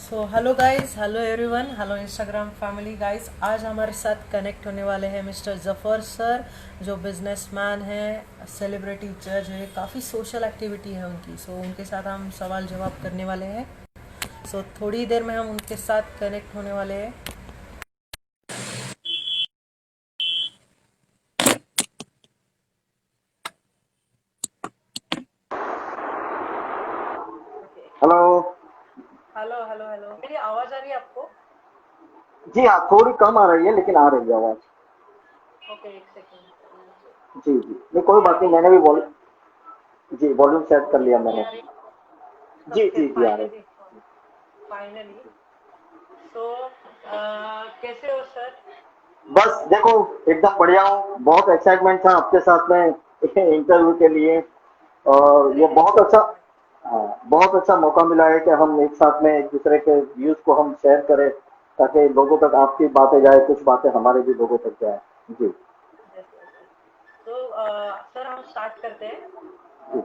Hello guys, hello everyone, hello Instagram family guys. आज हमारे साथ कनेक्ट होने वाले हैं मिस्टर जफ़र सर, जो बिजनेसमैन हैं, सेलिब्रिटी जज है, काफ़ी सोशल एक्टिविटी है उनकी। उनके साथ हम सवाल जवाब करने वाले हैं। थोड़ी देर में हम उनके साथ कनेक्ट होने वाले हैं। हेलो। हेलो हेलो हेलो, मेरी आवाज़ आ रही है आपको? जी हाँ, थोड़ी कम आ रही है लेकिन आ रही है आवाज। ओके, एक सेकेंड। जी जी, नहीं कोई आ बात नहीं, रही है? मैंने भी जी वॉल्यूम सेट कर लिया नहीं मैंने। आ रही? जी ओके, जी जी आ रही। Finally finally. सो कैसे हो सर? बस देखो, एकदम बढ़िया हूँ। बहुत एक्साइटमेंट था आपके साथ में इंटरव्यू के लिए। और अरे ये थैंक बहुत यू अच्छा, सो मच। हाँ, बहुत अच्छा मौका मिला है कि हम एक साथ में एक दूसरे के व्यूज को हम शेयर करें, ताकि लोगों तक आपकी बातें जाए, कुछ बातें हमारे भी लोगों तक जाए। जी यस यस यस। तो सर हम स्टार्ट करते हैं। जी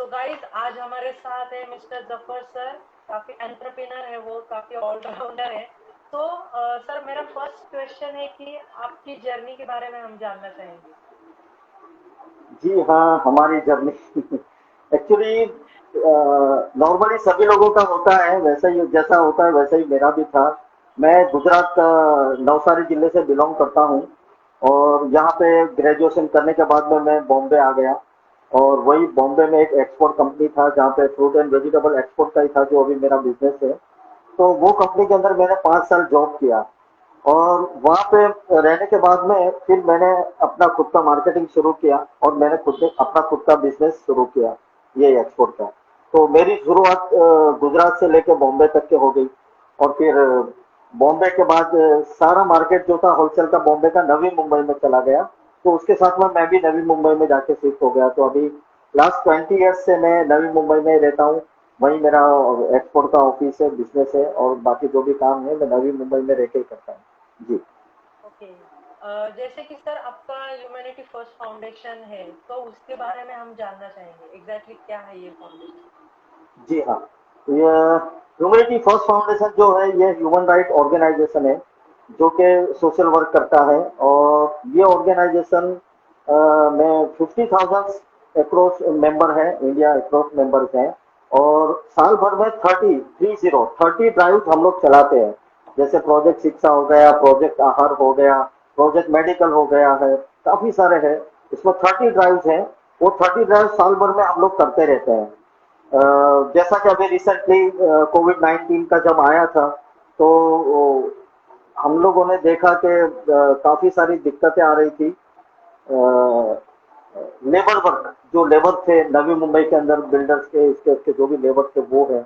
गाइस, आज हमारे साथ है मिस्टर जफर सर। काफी एंटरप्रेनर है वो, काफी ऑलराउंडर है। सर, मेरा फर्स्ट क्वेश्चन है कि आपकी जर्नी के बारे में हम जानना चाहेंगे। जी हाँ, हमारी जर्नी एक्चुअली नॉर्मली सभी लोगों का होता है, वैसा ही जैसा होता है वैसा ही मेरा भी था। मैं गुजरात नवसारी जिले से बिलोंग करता हूँ। और यहाँ पे ग्रेजुएशन करने के बाद में मैं बॉम्बे आ गया। और वही बॉम्बे में एक एक्सपोर्ट कंपनी था, जहाँ पे फ्रूट एंड वेजिटेबल एक्सपोर्ट का ही था, जो अभी मेरा बिजनेस है। तो वो कंपनी के अंदर मैंने 5 साल जॉब किया। और वहाँ पे रहने के बाद में फिर मैंने अपना खुद का मार्केटिंग शुरू किया, और मैंने अपना खुद का बिजनेस शुरू किया, ये एक्सपोर्ट का। तो मेरी शुरुआत गुजरात से लेके बॉम्बे तक के हो गई। और फिर बॉम्बे के बाद सारा मार्केट जो था होलसेल का बॉम्बे का, नवी मुंबई में चला गया। तो उसके साथ में मैं भी नवी मुंबई में जाके शिफ्ट हो गया। तो अभी लास्ट 20 ईयर्स से मैं नवी मुंबई में रहता हूँ। वही मेरा एक्सपोर्ट का ऑफिस है, बिजनेस है, और बाकी जो भी काम है मैं नवी मुंबई में रह के ही करता हूँ। जी ओके। जैसे कि सर आपका ह्यूमैनिटी फर्स्ट फाउंडेशन है, तो उसके बारे में हम जानना चाहेंगे, एग्जैक्टली क्या है ये फाउंडेशन? जी हाँ, ये ह्यूमैनिटी फर्स्ट फाउंडेशन जो है, ये ह्यूमन राइट ऑर्गेनाइजेशन है, जो कि सोशल वर्क करता है। और ये ऑर्गेनाइजेशन में 50,000 अक्रॉस मेंबर है, इंडिया अक्रॉस मेंबर्स हैं। और साल भर में 30 ड्राइव हम लोग चलाते हैं। जैसे प्रोजेक्ट शिक्षा हो गया, प्रोजेक्ट आहार हो गया, प्रोजेक्ट मेडिकल हो गया है, काफी सारे हैं। इसमें 30 ड्राइव हैं। वो 30 ड्राइव साल भर में हम लोग करते रहते हैं। जैसा कि अभी रिसेंटली कोविड 19 का जब आया था, तो हम लोगों ने देखा कि काफी सारी दिक्कतें आ रही थी। लेबर वर्क, जो लेबर थे नवी मुंबई के अंदर, बिल्डर्स के, इसके जो भी लेबर थे वो है।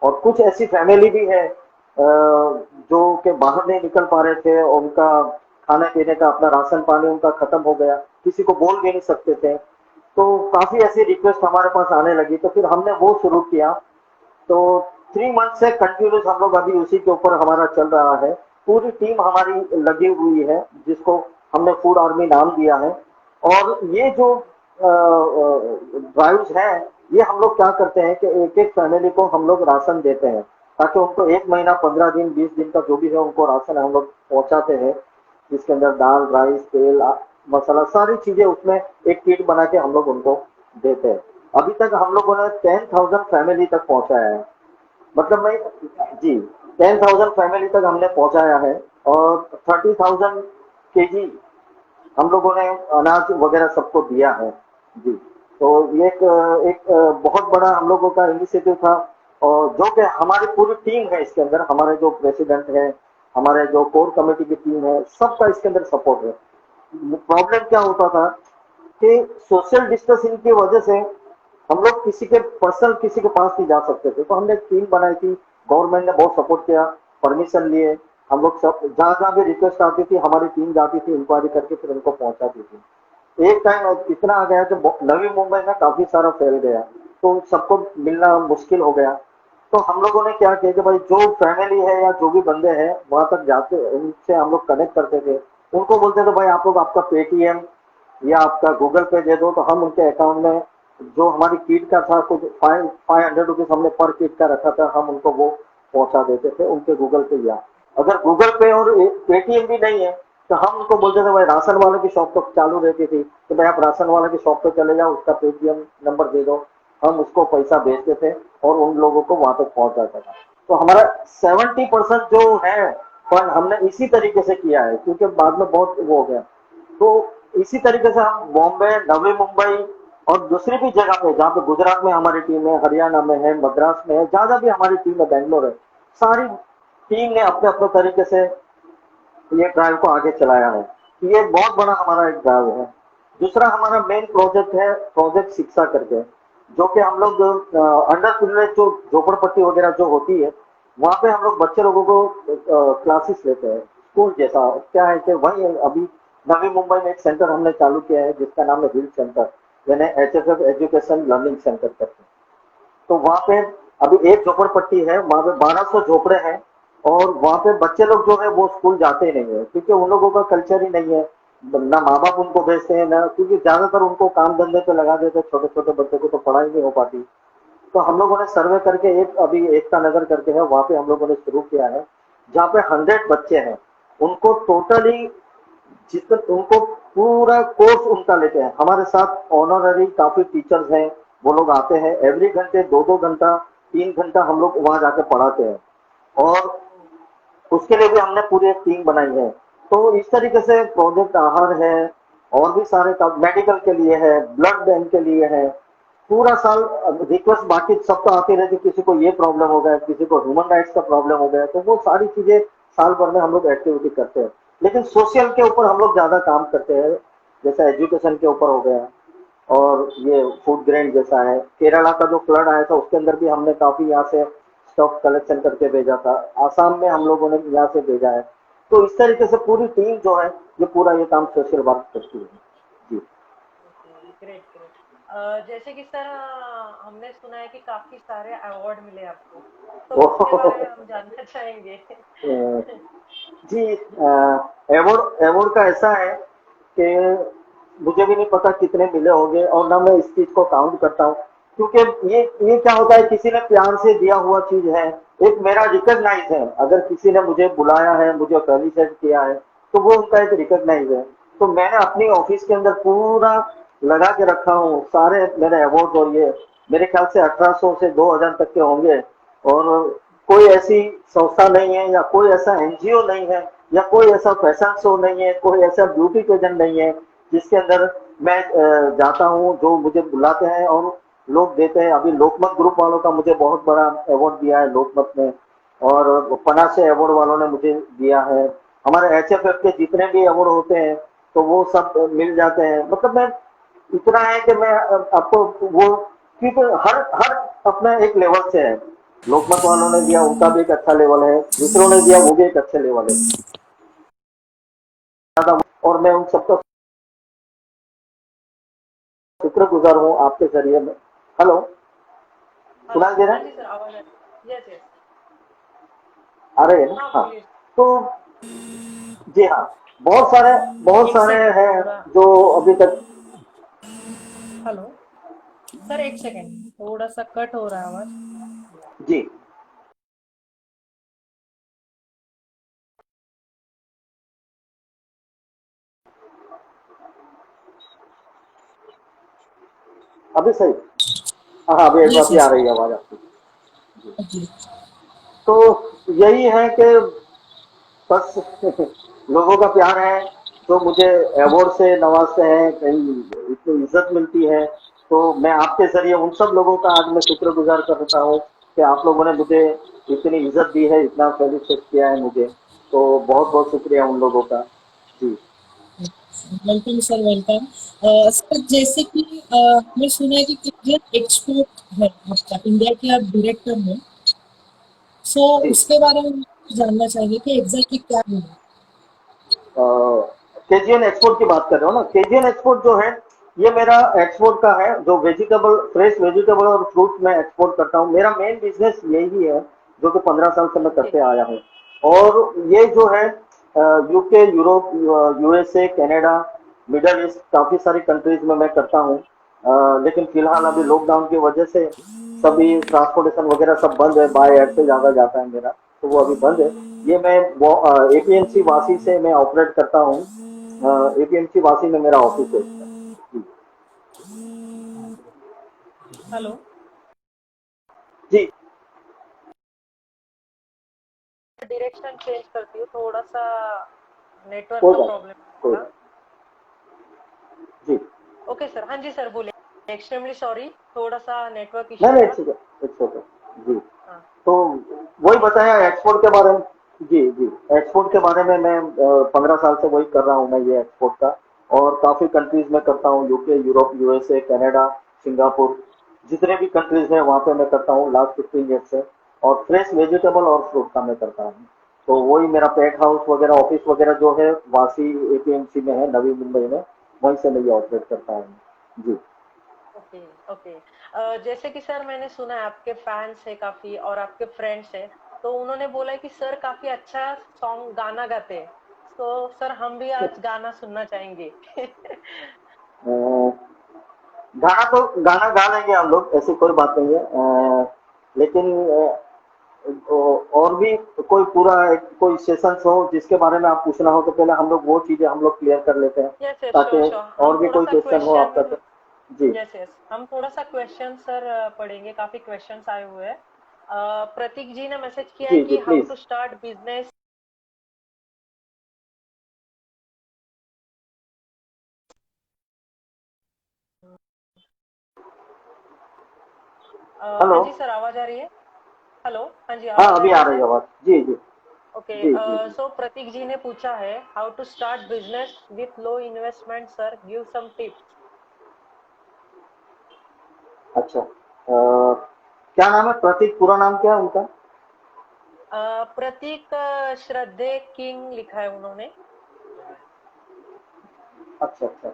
और कुछ ऐसी फैमिली भी है जो कि बाहर नहीं निकल पा रहे थे, और उनका खाने पीने का, अपना राशन पानी उनका खत्म हो गया, किसी को बोल भी नहीं सकते थे। तो काफी ऐसी रिक्वेस्ट हमारे पास आने लगी, तो फिर हमने वो शुरू किया। तो 3 मंथ से कंटिन्यूस हम लोग अभी उसी के ऊपर हमारा चल रहा है। पूरी टीम हमारी लगी हुई है, जिसको हमने फूड आर्मी नाम दिया है। और ये जो ड्राइव्स हैं, ये हम लोग क्या करते हैं कि एक एक फैमिली को हम लोग राशन देते हैं, ताकि उनको 1 महीना, 15 दिन, 20 दिन का जो भी है उनको राशन हम लोग पहुंचाते हैं। जिसके अंदर दाल, राइस, तेल, मसाला, सारी चीजें उसमें एक किट बना के हम लोग उनको देते हैं। अभी तक हम लोगों ने 10,000 फैमिली तक पहुंचाया है। मतलब मैं, जी, 10,000 फैमिली तक हमने पहुंचाया है। और 30,000 केजी हम लोगों ने अनाज वगैरह सबको दिया है। जी। तो ये एक बहुत बड़ा हम लोगों का इनिशिएटिव था। और जो कि हमारी पूरी टीम है इसके अंदर, हमारे जो प्रेसिडेंट है, हमारे जो कोर कमेटी की टीम है, सबका इसके अंदर सपोर्ट है। प्रॉब्लम क्या होता था कि सोशल डिस्टेंसिंग की वजह से हम लोग किसी के पर्सनल किसी के पास नहीं जा सकते थे। तो हमने एक टीम बनाई थी, गवर्नमेंट ने बहुत सपोर्ट किया, परमिशन लिए। हम लोग सब जहाँ जहाँ भी रिक्वेस्ट आती थी, हमारी टीम जाती थी, इंक्वायरी करके फिर उनको पहुंचाती थी। एक टाइम इतना आ गया कि नवी मुंबई में काफी सारा फैल गया, तो सबको मिलना मुश्किल हो गया। तो हम लोगों ने क्या किया कि भाई, जो फैमिली है या जो भी बंदे हैं वहां तक जाते, उनसे हम लोग कनेक्ट करते थे। उनको बोलते थे भाई, आप लोग आपका पेटीएम या आपका गूगल पे दे दो, तो हम उनके अकाउंट में, जो हमारी किट का था, कुछ 500 रुपीज हमने पर किट का रखा था, हम उनको वो पहुंचा देते थे उनके गूगल पे। या अगर गूगल पे और पेटीएम भी नहीं है तो हम उनको बोलते थे भाई राशन वाले की शॉप तो चालू रहती थी, तो भाई आप राशन वाले की शॉप पे चले जाओ, उसका पेटीएम नंबर दे दो, हम उसको पैसा भेजते थे और उन लोगों को वहां तक पहुंच जाता था। तो हमारा 70% जो है फंड हमने इसी तरीके से किया है, क्योंकि बाद में बहुत वो हो गया। तो इसी तरीके से हम बॉम्बे, नवी मुंबई और दूसरी भी जगह पे, जहाँ पे गुजरात में हमारी टीम है, हरियाणा में है, मद्रास में है, जहाँ जहाँ भी हमारी टीम है, बैंगलोर है, सारी टीम ने अपने अपने तरीके से ये ड्राइव को आगे चलाया है। ये बहुत बड़ा हमारा एक ड्राइव है। दूसरा हमारा मेन प्रोजेक्ट है प्रोजेक्ट शिक्षा करके, जो कि हम लोग अंडर प्रिविलेज जो झोपड़पट्टी वगैरह जो होती है, वहाँ पे हम लोग बच्चे लोगों को क्लासेस लेते हैं, स्कूल जैसा। क्या है कि वही अभी नवी मुंबई में एक सेंटर हमने चालू किया है जिसका नाम है हिल सेंटर, यानी HFF एजुकेशन लर्निंग सेंटर करके। तो वहाँ पे अभी एक झोपड़पट्टी है, वहाँ पे 1200 झोपड़े हैं और वहाँ पे बच्चे लोग जो है वो स्कूल जाते ही नहीं है, क्योंकि उन लोगों का कल्चर ही नहीं है। ना माँ बाप उनको भेजते हैं, ना, क्योंकि ज्यादातर उनको काम धंधे पे लगा देते, छोटे छोटे बच्चों को तो पढ़ाई नहीं हो पाती। तो हम लोगों ने सर्वे करके एक अभी एकता नगर करके है, वहाँ पे हम लोगों ने शुरू किया है, जहाँ पे 100 बच्चे हैं, उनको टोटली जितना उनको पूरा कोर्स उनका लेते हैं। हमारे साथ ऑनररी काफी टीचर्स हैं, वो लोग आते हैं एवरी घंटे 2-2 घंटा 3 घंटा हम लोग वहां जाके पढ़ाते हैं। और उसके लिए भी हमने पूरी एक टीम बनाई है। तो इस तरीके से प्रोजेक्ट आहार है, और भी सारे काम मेडिकल के लिए है, ब्लड बैंक के लिए है। पूरा साल रिक्वेस्ट बाकी सब तो आती रहती, किसी को ये प्रॉब्लम हो गया, किसी को ह्यूमन राइट्स का प्रॉब्लम हो गया, तो वो सारी चीजें साल भर में हम लोग एक्टिविटी करते हैं। लेकिन सोशल के ऊपर हम लोग ज्यादा काम करते हैं, जैसे एजुकेशन के ऊपर हो गया, और ये फूड ग्रेन जैसा है। केरला का जो फ्लड आया था उसके अंदर भी हमने काफी यहाँ से स्टॉक कलेक्शन करके भेजा था, आसाम में हम लोगों ने यहाँ से भेजा है। तो इस तरीके से पूरी टीम जो है ये पूरा ये काम सोशल वर्क करती है। जी। Great great. जैसे कि सर हमने सुना है कि काफी सारे अवार्ड मिले आपको, तो उसके बारे में हम जानना चाहेंगे। जी, एवोर्ड एवोर्ड का ऐसा है कि मुझे भी नहीं पता कितने मिले होंगे, और ना मैं इस चीज को काउंट करता हूँ, क्योंकि ये क्या होता है, किसी ने प्यार से दिया हुआ चीज है, एक मेरा रिकॉग्नाइज है। अगर किसी ने मुझे बुलाया है, मुझे अप्रिशिएट किया है, तो वो उनका एक रिकॉग्नाइज है। तो मैंने अपनी ऑफिस के अंदर पूरा लगा के रखा हूँ सारे मेरे अवार्ड, और ये मेरे ख्याल से 1800 से 2000 तक के होंगे। और कोई ऐसी संस्था नहीं है, या कोई ऐसा एनजीओ नहीं है, या कोई ऐसा फैशन शो नहीं है, कोई ऐसा ब्यूटी पेजेंट नहीं है जिसके अंदर मैं जाता हूँ, जो मुझे बुलाते हैं और लोग देते हैं। अभी लोकमत ग्रुप वालों का मुझे बहुत बड़ा अवार्ड दिया है लोकमत में, और पनासे अवार्ड वालों ने मुझे दिया है। हमारे HFF के जितने भी अवार्ड होते हैं तो वो सब मिल जाते हैं। मतलब मैं इतना है कि मैं आपको वो, क्योंकि हर हर अपना एक लेवल से है। लोकमत वालों ने दिया, उनका भी एक अच्छा लेवल है, दूसरों ने दिया, वो भी एक अच्छे लेवल है। और मैं उन सबका शुक्रगुजार हूँ आपके जरिए में। हेलो, सुनाई हेलो, दे रहा हाँ है? जी सर, आवाज आ रही है। Yes yes. आ रहे हैं ना? हाँ हाँ। बोलिए। तो जी हाँ, बहुत एक सारे सेकंड हैं थोड़ा। जो अभी तक। हेलो सर, एक सेकंड, थोड़ा सा कट हो रहा है आवाज। जी, अभी सही? हाँ हाँ, अभी यस अभी आ यस। रही है आवाज आपकी। ओके। तो यही है कि बस लोगों का प्यार है, तो मुझे अवार्ड से नवाजते हैं, कहीं इतनी इज्जत मिलती है। तो मैं आपके जरिए उन सब लोगों का आज मैं शुक्रगुजार करता हूँ कि आप लोगों ने मुझे इतनी इज्जत दी है, इतना फेलिसिटेट किया है मुझे। तो बहुत बहुत शुक्रिया उन लोगों का। जी। Welcome sir, welcome. सर जैसे कि हमने सुना है कि इंडियन एक्सपोर्ट है आपका, इंडिया के आप डायरेक्टर हैं। सो जी, उसके बारे में जानना चाहिए कि एग्जैक्टली क्या है। केजीएन एक्सपोर्ट की बात कर रहे हो ना? केजीएन एक्सपोर्ट जो है ये मेरा एक्सपोर्ट का है, जो वेजिटेबल, फ्रेश वेजिटेबल और फ्रूट में एक्सपोर्ट करता हूँ। मेरा मेन बिजनेस यही है, जो कि 15 साल से मैं जी करते आया हूँ। और ये जो है UK, Europe, USA, Canada, middle east, काफी सारी कंट्रीज में मैं करता हूँ। लेकिन फिलहाल अभी लॉकडाउन की वजह से सभी ट्रांसपोर्टेशन वगैरह सब बंद है, बाय एयर से ज़्यादा जाता है मेरा, तो वो अभी बंद है। ये मैं वो एपीएमसी वासी से मैं ऑपरेट करता हूँ। एपीएमसी वासी में मेरा ऑफिस है इसका। जी। हेलो। जी। डायरेक्शन चेंज करती हूँ, थोड़ा सा नेटवर्क कोई का बात प्रॉब्लम कोई होगा। बात। जी। ओके सर, हाँ जी सर बोलिए। एक्सट्रीमली सॉरी, थोड़ा सा नेटवर्क नहीं इश्यू नहीं, था। It's okay. जी। हाँ। तो वही जी सर। बताया एक्सपोर्ट के बारे में। जी जी। एक्सपोर्ट के बारे में मैं 15 साल से वही कर रहा हूँ मैं, ये एक्सपोर्ट का। और काफ़ी कंट्रीज में करता हूँ, UK, Europe, USA, Canada, Singapore, जितने भी कंट्रीज हैं वहाँ पे मैं करता हूँ लास्ट 15 ईयर से। और फ्रेश वेजिटेबल और फ्रूट का मैं करता हूँ। तो वही मेरा पेट हाउस वगैरह, ऑफिस वगैरह जो है वासी एपीएमसी में है, नवी मुंबई में। वहीं से मैं ये ऑपरेट करता हूँ। जी। ओके। ओके। जैसे कि सर मैंने सुना है आपके फैंस है काफी और आपके फ्रेंड्स है, तो उन्होंने बोला है कि सर काफी अच्छा सॉन्ग गाना गाते हैं। तो सर हम भी आज गाना सुनना चाहेंगे। अ, गाना गा लेंगे हम लोग, ऐसी कोई बात नहीं है। लेकिन और भी कोई पूरा कोई सेशन हो जिसके बारे में आप पूछना हो, तो पहले हम लोग वो चीजें हम लोग क्लियर कर लेते हैं, यस यस, श्योर ताकि श्योर, हम और भी थोड़ा कोई सा क्वेश्चन हो आपका क्वेश्चन। तो। जी यस यस, हम थोड़ा सा क्वेश्चन सर पढ़ेंगे, काफी क्वेश्चंस आए हुए हैं। प्रतीक जी ने मैसेज किया है जी जी कि how please. To start business. Hello. हाँ जी सर, आवाज आ रही है? हेलो, हाँ जी हाँ आवाज आ अभी रही आ है रही है सर? आवाज। जी जी। ओके। जी जी जी। सो प्रतीक जी ने पूछा है how to start business with low investment sir, give some tips. अच्छा, क्या नाम है? प्रतीक, पूरा नाम क्या है उनका? प्रतीक श्रद्धे किंग लिखा है उन्होंने। अच्छा अच्छा।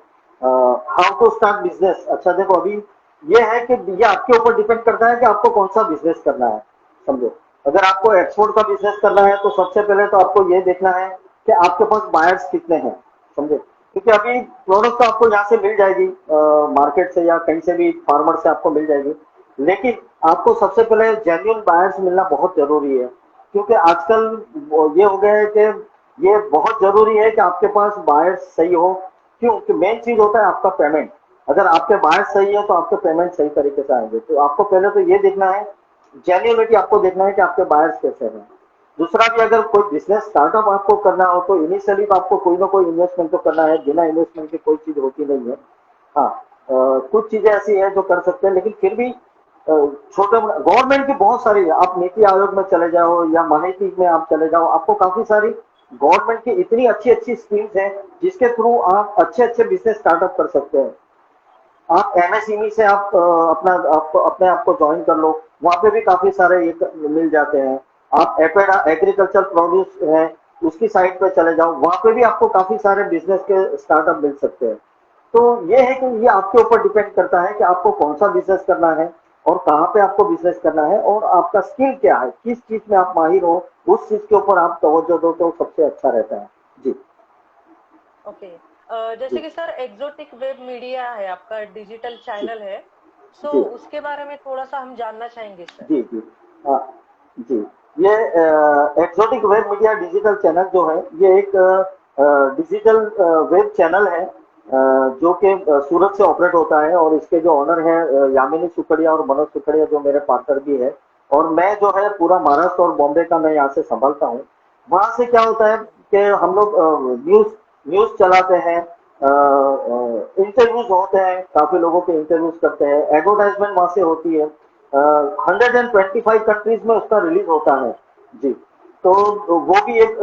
How to start business. अच्छा देखो, अभी ये है कि ये आपके ऊपर डिपेंड करता है कि आपको कौन सा बिजनेस करना है। समझो, अगर आपको एक्सपोर्ट का बिजनेस करना है तो सबसे पहले तो आपको ये देखना है कि आपके पास बायर्स कितने हैं। समझे, क्योंकि अभी प्रोडक्ट तो आपको यहाँ से मिल जाएगी, मार्केट से या कहीं से भी, फार्मर से आपको मिल जाएगी। लेकिन आपको सबसे पहले जेन्युइन बायर्स मिलना बहुत जरूरी है। क्योंकि आजकल ये हो गया है कि ये बहुत जरूरी है कि आपके पास बायर्स सही हो। क्यों कि मेन चीज होता है आपका पेमेंट। अगर आपके बायर्स सही है तो आपके पेमेंट सही तरीके से आएंगे। तो आपको पहले तो ये देखना है, जेन्युइनिटी आपको देखना है कि आपके बायर्स कैसे हैं। दूसरा भी, अगर कोई बिजनेस स्टार्टअप आपको करना हो तो इनिशियली तो आपको कोई ना कोई इन्वेस्टमेंट तो करना है, बिना इन्वेस्टमेंट की कोई चीज होती नहीं है। हाँ, कुछ चीजें ऐसी हैं जो कर सकते हैं, लेकिन फिर भी छोटे, गवर्नमेंट की बहुत सारी है। आप नीति आयोग में चले जाओ या माहिती में आप चले जाओ, आपको काफी सारी गवर्नमेंट की इतनी अच्छी अच्छी स्कीम्स हैं जिसके थ्रू आप अच्छे अच्छे बिजनेस स्टार्टअप कर सकते हैं। आप एमएसएमई से आप अपना आप अपने आप को ज्वाइन कर लो, वहां पे भी काफी सारे ये मिल जाते हैं। आप एपेडा एग्रीकल्चर प्रोड्यूस है, उसकी साइट पे चले जाओ, वहां पे भी आपको काफी सारे बिजनेस के स्टार्टअप मिल सकते हैं। तो ये है कि ये आपके ऊपर डिपेंड करता है कि आपको कौन सा बिजनेस करना है और कहाँ पे आपको बिजनेस करना है, और आपका स्किल क्या है, किस चीज में आप माहिर हो, उस चीज के ऊपर आप तवज्जो दो तो सबसे अच्छा रहता है। जी ओके। जैसे जी कि सर एक्सोटिक वेब मीडिया है आपका, डिजिटल जी चैनल है, सो जी उसके बारे में थोड़ा सा हम जानना चाहेंगे सर। जी जी। हाँ जी। ये exotic web media digital channel जो है, ये एक डिजिटल वेब चैनल है, जो कि सूरत से ऑपरेट होता है। और इसके जो ऑनर है यामिनी सुखड़िया और मनोज सुखड़िया, जो मेरे पार्टनर भी है। और मैं जो है पूरा महाराष्ट्र और बॉम्बे का मैं यहाँ से संभालता हूँ। वहां से क्या होता है कि हम लोग न्यूज न्यूज चलाते हैं, इंटरव्यूज होते हैं, काफी लोगों के इंटरव्यूज करते हैं, एडवर्टाइजमेंट वहां से होती है। 125 कंट्रीज में उसका रिलीज होता है। जी। तो वो भी एक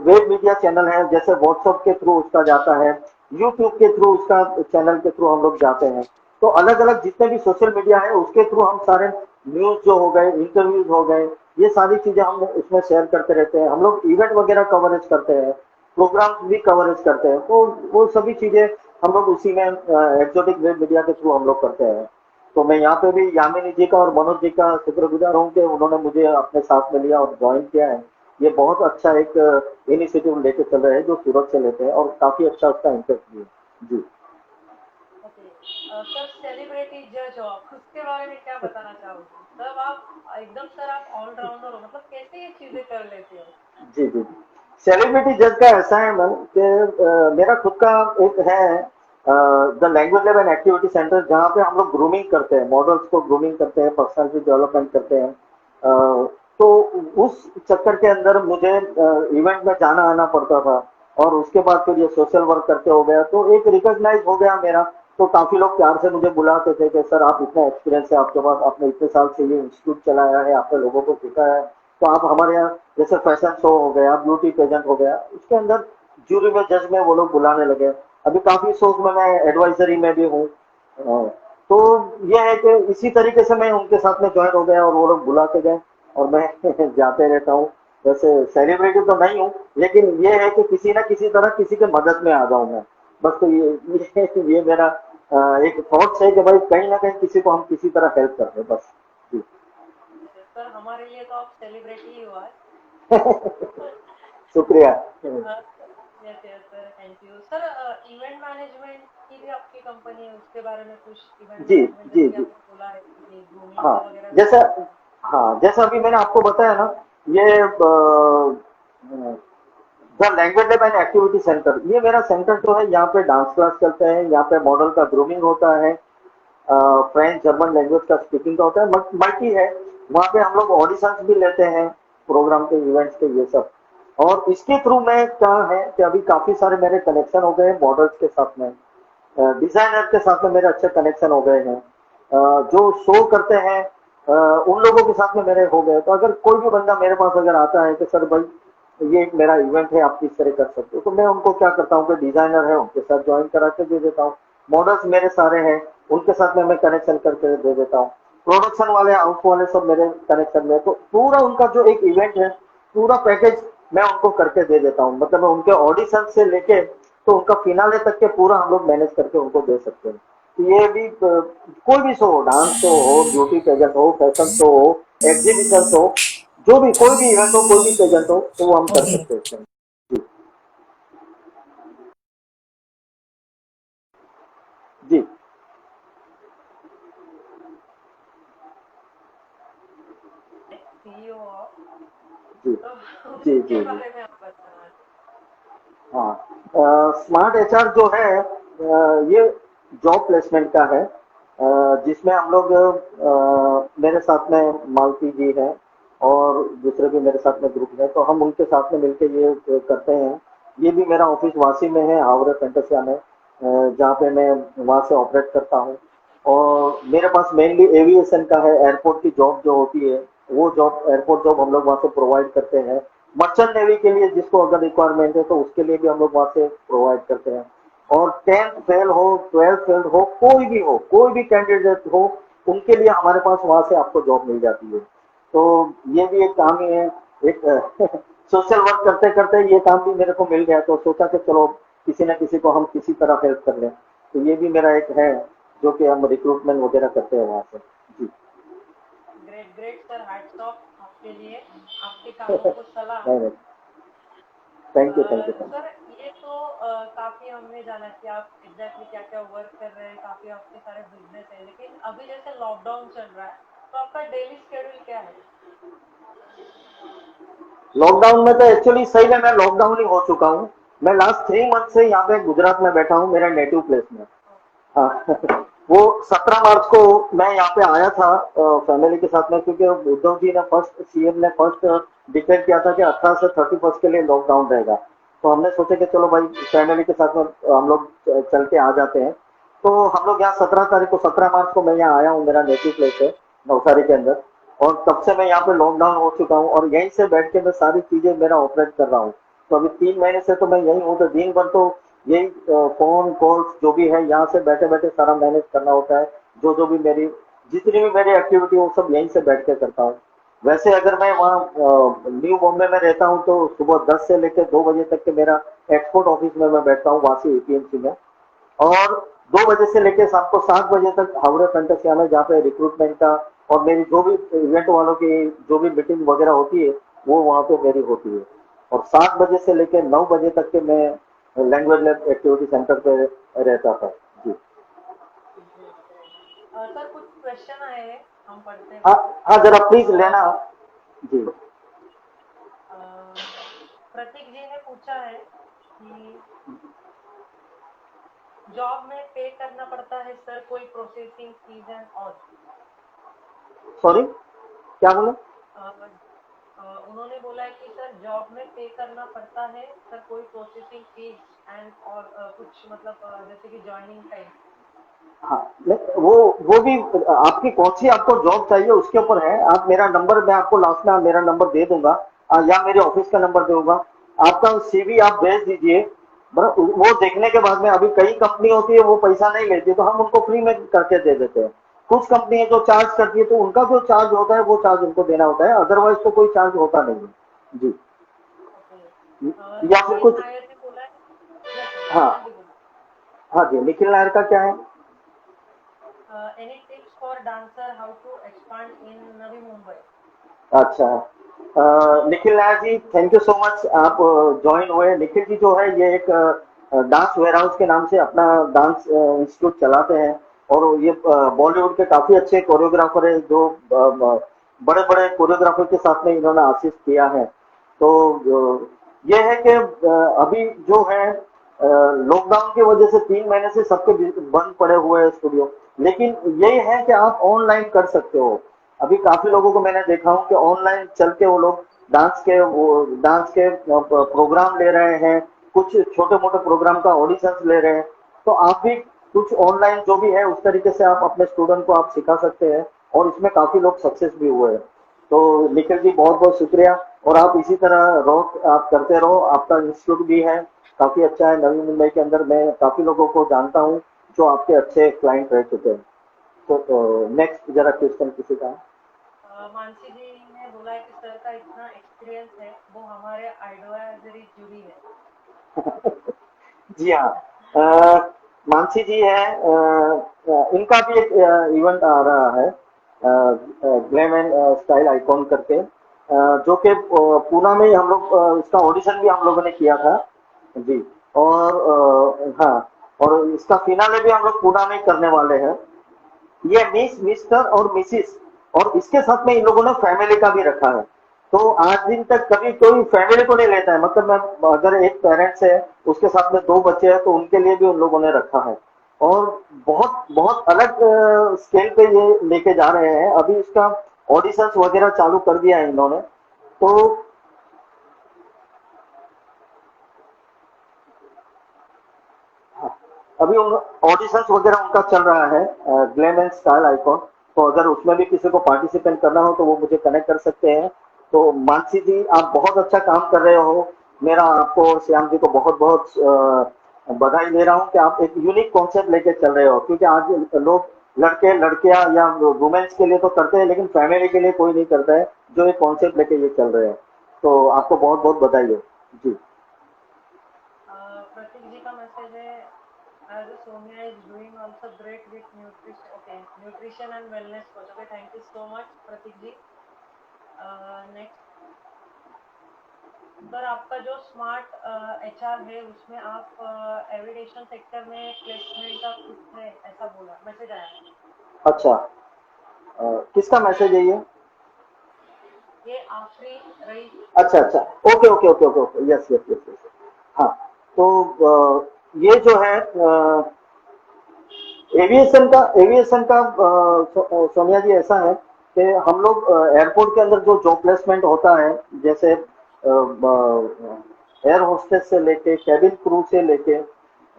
वेब मीडिया चैनल है, जैसे व्हाट्सएप के थ्रू उसका जाता है, यूट्यूब के थ्रू उसका चैनल के थ्रू हम लोग जाते हैं। तो अलग अलग जितने भी सोशल मीडिया है उसके थ्रू हम सारे न्यूज जो हो गए, इंटरव्यूज हो गए, ये सारी चीजें हम उसमें शेयर करते रहते हैं। हम लोग इवेंट वगैरह कवरेज करते हैं, प्रोग्राम भी कवरेज करते हैं। तो वो सभी चीजें हम लोग उसी में एक्सोटिक वेब मीडिया के थ्रू हम लोग करते हैं। तो मैं यहाँ पे भी यामिनी जी का और मनोज जी का शुक्रगुजार हूँ कि उन्होंने मुझे अपने साथ में लिया और ज्वाइन किया है। ये बहुत अच्छा एक इनिशिएटिव लेके चल रहे हैं, जो सूरत से लेते हैं, और काफी अच्छा उसका इंटरेस्ट भी है। जी ओके। सर सेलिब्रिटी जज हो आप, उसके बारे में क्या बताना चाहोगे? मतलब आप एकदम सर आप ऑलराउंडर हो, मतलब कैसे ये चीजें कर लेते हो? जी जी जी। सेलिब्रिटी जज का ऐसा है मैम कि मेरा खुद का एक है the language lab and activity centre, जहाँ पे हम लोग ग्रूमिंग करते हैं, मॉडल्स को ग्रूमिंग करते हैं, पर्सनालिटी डेवलपमेंट करते हैं। तो उस चक्कर के अंदर मुझे इवेंट में जाना आना पड़ता था, और उसके बाद फिर ये सोशल वर्क करते हो गया तो एक रिकॉग्नाइज हो गया मेरा। तो काफी लोग प्यार से मुझे बुलाते थे कि सर आप इतना एक्सपीरियंस है आपके पास, आपने इतने साल से ये इंस्टीट्यूट चलाया है, आपने लोगों को सिखाया है, तो आप हमारे यहाँ जैसे फैशन शो हो गया, ब्यूटी पेजेंट हो गया, उसके अंदर जूरी में जज में वो लोग बुलाने लगे। अभी काफी शोज में मैं एडवाइजरी में भी हूँ। तो ये है कि इसी तरीके से मैं उनके साथ में ज्वाइन हो गया और वो लोग बुलाते गए, और मैं जाते रहता हूँ। वैसे सेलिब्रिटी तो नहीं हूँ, लेकिन ये है कि किसी ना किसी तरह किसी के मदद में आ जाऊं मैं। बस तो ये मेरा एक थॉट्स है कि भाई कहीं ना कहीं किसी को हम किसी तरह हेल्प कर रहे हैं, बस। जी। सर हमारे लिए तो आप सेलिब्रिटी ही हो आज। शुक्रिया। Yes yes sir, thank you sir. Event management की भी आपकी कंपनी है, उसके बारे में कुछ, इवेंट जी मैनेजमेंट जी जैसे कि जी। आपने बोला है कि ग्रूमिंग हाँ का वगैरह भी जैसा, करते हैं। हाँ जैसा अभी मैंने आपको बताया ना, ये the language lab and activity centre, ये मेरा सेंटर जो है, यहाँ पे डांस क्लास चलते हैं, यहाँ पे मॉडल का ग्रूमिंग होता है, फ्रेंच जर्मन लैंग्वेज का स्पीकिंग का होता है, मल्टी है। वहाँ पे हम लोग ऑडिशंस भी लेते हैं, प्रोग्राम के इवेंट्स के, ये सब। और इसके थ्रू में क्या है कि अभी काफी सारे मेरे कनेक्शन हो गए मॉडल्स के साथ में, डिजाइनर के साथ में मेरे अच्छे कनेक्शन हो गए हैं, जो शो करते हैं उन लोगों के साथ में मेरे हो गए। तो अगर कोई भी बंदा मेरे पास अगर आता है कि सर भाई ये एक मेरा इवेंट है, आप किस तरह कर सकते हो, तो मैं उनको क्या करता हूँ कि डिजाइनर है उनके साथ ज्वाइन करा के दे देता हूँ। मॉडल्स मेरे सारे हैं, उनके साथ में मैं कनेक्शन करके दे देता हूँ। प्रोडक्शन वाले, हाउस वाले सब मेरे कनेक्शन में, तो पूरा उनका जो एक इवेंट है, पूरा पैकेज मैं उनको करके दे देता हूँ। मतलब मैं उनके ऑडिशन से लेके तो उनका फिनाले तक के पूरा हम लोग मैनेज करके उनको दे सकते हैं। तो ये भी कोई भी शो हो, डांस शो हो, ब्यूटी पेजेंट हो, फैशन शो हो, एग्जीबिशन हो, जो भी कोई भी इवेंट हो, कोई भी पेजेंट हो, तो वो हम कर Okay. सकते हैं उसमें। जी जी सीईओ हो आप, जी तो जी उसके जी जी। बारे में आप बताना। हाँ, स्मार्ट एचआर जो है ये जॉब प्लेसमेंट का है, जिसमें हम लोग मेरे साथ में मालती जी हैं, और दूसरे भी मेरे साथ में ग्रुप है, तो हम उनके साथ में मिलकर ये करते हैं। ये भी मेरा ऑफिस वासी में है, हावड़े फैंटेसिया में, जहाँ पे मैं वहाँ से ऑपरेट करता हूँ। और मेरे पास मेनली एविएशन का है, एयरपोर्ट की जॉब जो होती है, वो जॉब, एयरपोर्ट जॉब हम लोग वहाँ से प्रोवाइड करते हैं। मर्चेंट नेवी के लिए जिसको अगर रिक्वायरमेंट है तो उसके लिए भी हम लोग वहाँ से प्रोवाइड करते हैं। और 10th फेल हो, 12th फेल हो, कोई भी हो, कोई भी कैंडिडेट हो, उनके लिए हमारे पास वहाँ से आपको जॉब मिल जाती है। तो ये भी एक काम ही है, एक सोशल वर्क करते करते ये काम भी मेरे को मिल गया, तो सोचा कि चलो किसी न किसी को हम किसी तरह हेल्प कर लें। तो ये भी मेरा एक है, जो कि हम रिक्रूटमेंट वगैरह करते हैं वहाँ से। जी। Great great sir, hats off आपके लिए, आपके कामों को सलाम। नहीं नहीं, thank you thank you thank sir ये तो काफी हमने जाना कि आप एग्जैक्टली क्या क्या वर्क कर रहे हैं, काफी आपके सारे बिजनेस है, लेकिन अभी जैसे लॉकडाउन चल रहा है, तो आपका डेली शेड्यूल क्या है? यू। लॉकडाउन में तो एक्चुअली सही में मैं लॉकडाउन ही हो चुका हूँ। मैं लास्ट 3 मंथ से यहाँ पे गुजरात में बैठा हूँ, मेरा नेटिव प्लेस में। हाँ वो 17 मार्च को मैं यहाँ पे आया था फैमिली के साथ में, क्योंकि उद्धव जी ने फर्स्ट, सीएम ने फर्स्ट डिक्लेयर किया था कि 18 से 31 के लिए लॉकडाउन रहेगा। तो हमने सोचा कि चलो भाई फैमिली के साथ में हम लोग चल के आ जाते हैं। तो हम लोग यहाँ 17 तारीख को, 17 मार्च को मैं यहाँ आया हूँ, मेरा नेटिव प्लेस है नवसारी के अंदर। और तब से मैं यहाँ पे लॉकडाउन हो चुका हूँ, और यहीं से बैठ के मैं सारी चीजें मेरा ऑपरेट कर रहा हूँ। तो अभी 3 महीने से तो मैं यही हूँ, तो दिन भर तो यही फोन कॉल्स जो भी है, यहाँ से बैठे बैठे सारा मैनेज करना होता है। जो जो भी मेरी, जितनी भी मेरी एक्टिविटी वो सब यहीं से बैठ के करता हूँ। वैसे अगर मैं वहाँ न्यू बॉम्बे में रहता हूँ, तो सुबह 10 से लेकर 2 बजे तक के मेरा एक्सपोर्ट ऑफिस में मैं बैठता हूँ, वासी एपीएमसी में। और 2 बजे से लेकर शाम को 7 बजे तक हावड़े फैंटेसिया में, जहाँ पे रिक्रूटमेंट का और मेरी जो भी इवेंट वालों की जो भी मीटिंग वगैरह होती है, वो वहाँ पे मेरी होती है। और 7 बजे से लेकर 9 बजे तक के मैं लैंग्वेज लैब एक्टिविटी सेंटर पे रहता था। जी। सर कुछ क्वेश्चन आए हैं, हम पढ़ते हैं हाँ कुछ। हाँ, जरा प्लीज लेना। जी। अ, प्रतीक जी ने पूछा है कि जॉब में पे करना पड़ता है सर कोई processing fees and all. Sorry, क्या बोले? उन्होंने बोला है कि सर जॉब में पे करना पड़ता है सर कोई प्रोसेसिंग फीस एंड और कुछ मतलब जैसे कि जॉइनिंग टाइम। हाँ, वो भी आपकी कौन सी आपको जॉब चाहिए उसके ऊपर है। आप मेरा नंबर, मैं आपको लास्ट में मेरा नंबर दे दूंगा, या मेरे ऑफिस का नंबर दूंगा। आपका सीवी आप भेज दीजिए। वो देखने के बाद में, अभी कई कंपनी होती है वो पैसा नहीं लेती, तो हम उनको फ्री में करके दे देते हैं। कुछ कंपनी है जो चार्ज करती है, तो उनका जो चार्ज होता है वो चार्ज उनको देना होता है, अदरवाइज तो कोई चार्ज होता नहीं है जी। ओके। या फिर निखिल कुछ। नायर ने बोला है। यस सर, हाँ हाँ जी बोलो। हाँ जी, निखिल नायर का क्या है? Any tips for dancer how to expand in Navi Mumbai. अच्छा। Nikhil Nair ji, thank you so much, आप ज्वाइन हुए। निखिल जी जो है ये एक डांस वेयर हाउस के नाम से अपना डांस इंस्टीट्यूट चलाते हैं, और ये बॉलीवुड के काफी अच्छे कोरियोग्राफर है, जो बड़े बड़े कोरियोग्राफर के साथ में इन्होंने असिस्ट किया है। तो ये है कि अभी जो है लॉकडाउन की वजह से 3 महीने से सबके बंद पड़े हुए हैं स्टूडियो, लेकिन यही है कि आप ऑनलाइन कर सकते हो। अभी काफी लोगों को मैंने देखा हूँ कि ऑनलाइन चल के वो लोग डांस के प्रोग्राम ले रहे हैं, कुछ छोटे मोटे प्रोग्राम का ऑडिशंस ले रहे हैं। तो आप भी कुछ ऑनलाइन जो भी है उस तरीके से आप अपने स्टूडेंट को आप सिखा सकते हैं, और इसमें काफी लोग सक्सेस भी हुए हैं। तो निखिल जी बहुत बहुत शुक्रिया, और आप इसी तरह आप करते रहो। आपका इंस्टीट्यूट भी है, काफी अच्छा है नवी मुंबई के अंदर। मैं काफी लोगों को जानता हूँ जो आपके अच्छे क्लाइंट रह चुके हैं। तो नेक्स्ट जरा क्वेश्चन किसी का। मानसी जी ने बोला है कि सर का इतना एक्सपीरियंस है वो हमारे आइडिया जुड़ी है। जी हाँ। मानसी जी है, इनका भी एक इवेंट आ रहा है, ग्लैम एंड स्टाइल आइकॉन करके, जो कि पूना में ही हम लोग इसका ऑडिशन भी हम लोगों ने किया था जी। और हाँ, और इसका फिनाले भी हम लोग पूना में ही करने वाले हैं। ये मिस, मिस्टर और मिसिस, और इसके साथ में इन लोगों ने फैमिली का भी रखा है। तो आज दिन तक कभी कोई फैमिली को नहीं लेता है, मतलब मैं अगर एक पेरेंट्स है उसके साथ में 2 बच्चे हैं तो उनके लिए भी उन लोगों ने रखा है। और बहुत बहुत अलग स्केल पे ये लेके जा रहे हैं। अभी इसका ऑडिशंस वगैरह चालू कर दिया है इन्होंने। तो अभी ऑडिशंस वगैरह उनका चल रहा है, ग्लैम एंड स्टाइल आइकॉन। तो अगर उसमें भी किसी को पार्टिसिपेट करना हो तो वो मुझे कनेक्ट कर सकते हैं। तो मानसी जी आप बहुत अच्छा काम कर रहे हो। मेरा आपको और श्याम जी को बहुत बहुत बधाई दे रहा हूँ कि आप एक यूनिक कॉन्सेप्ट लेके चल रहे हो, क्योंकि आज लोग लड़के लड़कियां या वुमेन्स के लिए तो करते हैं, लेकिन फैमिली के लिए कोई नहीं करता है, जो एक कॉन्सेप्ट लेके ये चल रहे हैं। तो आपको बहुत बहुत बधाई हो जी। प्रतीक जी का मैसेज है as Sonia is doing also great with nutrition. Okay, nutrition and wellness coach. Okay, thank you so much Pratik ji. Next sir, आपका जो स्मार्ट एचआर है उसमें आप एविडेशन सेक्टर में प्लेसमेंट का कुछ है ऐसा बोला, मैसेज आया है। अच्छा, किसका मैसेज है ये आफरीन रईस। अच्छा अच्छा, okay okay okay okay okay, yes yes yes yes. हाँ, तो ये जो है एविएशन का सोनिया जी ऐसा है कि हम लोग एयरपोर्ट के अंदर जो जॉब प्लेसमेंट होता है, जैसे एयर होस्टेस से लेके कैबिन क्रू से लेके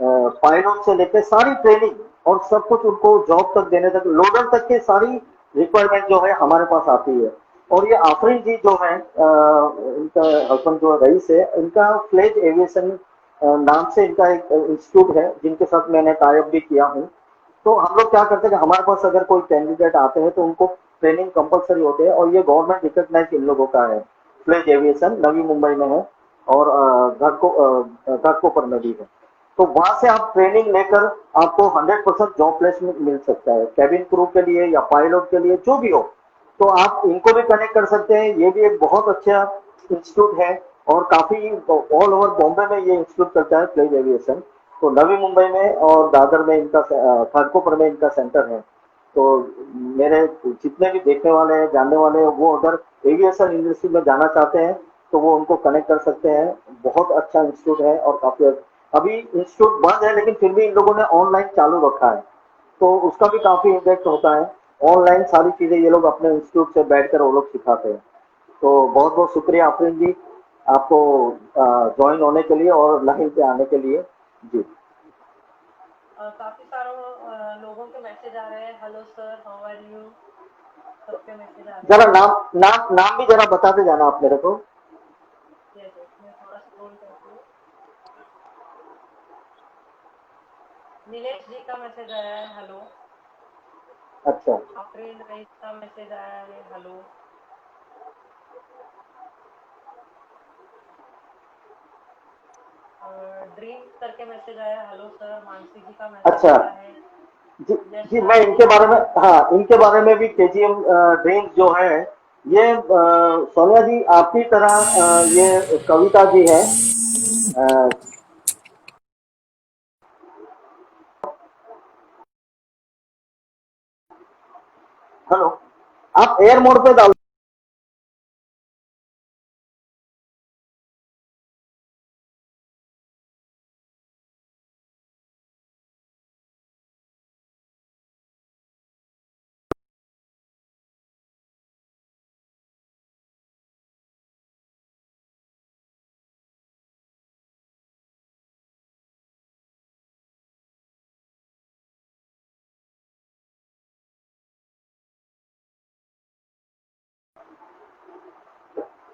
पायलट से लेके सारी ट्रेनिंग और सब कुछ उनको जॉब तक देने तक, लोडर तक की सारी रिक्वायरमेंट जो है हमारे पास आती है। और ये आफरीन जी जो है, इनका हस्बैंड जो रईस है, इनका फ्लेज एविएशन नाम से इनका एक इंस्टीट्यूट है जिनके साथ मैंने टाइप भी किया हूँ। तो हम लोग क्या करते हैं कि हमारे पास अगर कोई कैंडिडेट आते हैं तो उनको ट्रेनिंग कंपलसरी होते हैं, और ये गवर्नमेंट रिकॉग्नाइज इन लोगों का है। फ्लेज एविएशन नवी मुंबई में है, और घाटकोपर में भी है। तो वहां से आप ट्रेनिंग लेकर आपको 100% जॉब प्लेसमेंट मिल सकता है, कैबिन क्रू के लिए या पायलट के लिए जो भी हो। तो आप इनको भी कनेक्ट कर सकते हैं, ये भी एक बहुत अच्छा इंस्टीट्यूट है, और काफी ऑल ओवर बॉम्बे में ये इंस्टीट्यूट चलता है फ्लाइट एविएशन। तो नवी मुंबई में और दादर में इनका, खड़गपुर में इनका सेंटर है। तो मेरे जितने भी देखने वाले हैं, जानने वाले हैं, वो अगर एविएशन इंडस्ट्री में जाना चाहते हैं तो वो उनको कनेक्ट कर सकते हैं। बहुत अच्छा इंस्टीट्यूट है और काफी अभी इंस्टीट्यूट बंद है लेकिन फिर भी इन लोगों ने ऑनलाइन चालू रखा है, तो उसका भी काफी इम्पैक्ट होता है। ऑनलाइन सारी चीजें ये लोग अपने इंस्टीट्यूट से बैठकर वो लोग सिखाते हैं। तो बहुत बहुत शुक्रिया आफरीन जी, आपको ज्वाइन होने के लिए और लाइन पे आने के लिए। जी। काफी सारों लोगों के मैसेज आ रहे हैं, hello sir, how are you, सबके मैसेज आ रहे जरा हैं। नाम भी जरा बताते जाना आप मेरे को। यस यस, मैं थोड़ा स्क्रॉल करती हूँ। नीलेश जी का मैसेज आया है, हेलो। अच्छा। आफरीन रईस का मैसेज आया है, हेलो। ड्रीम्स करके मैसेज आया, हेलो सर। मानसी जी का मैसेज अच्छा। आया है। जी। जी मैं यशराज इनके जी बारे का में, मैसेज। हाँ इनके बारे में भी केजीएम ड्रीम्स जो है, ये सोनिया जी आपकी तरह ये कविता जी है। अ, हेलो, आप एयर मोड पे डाल।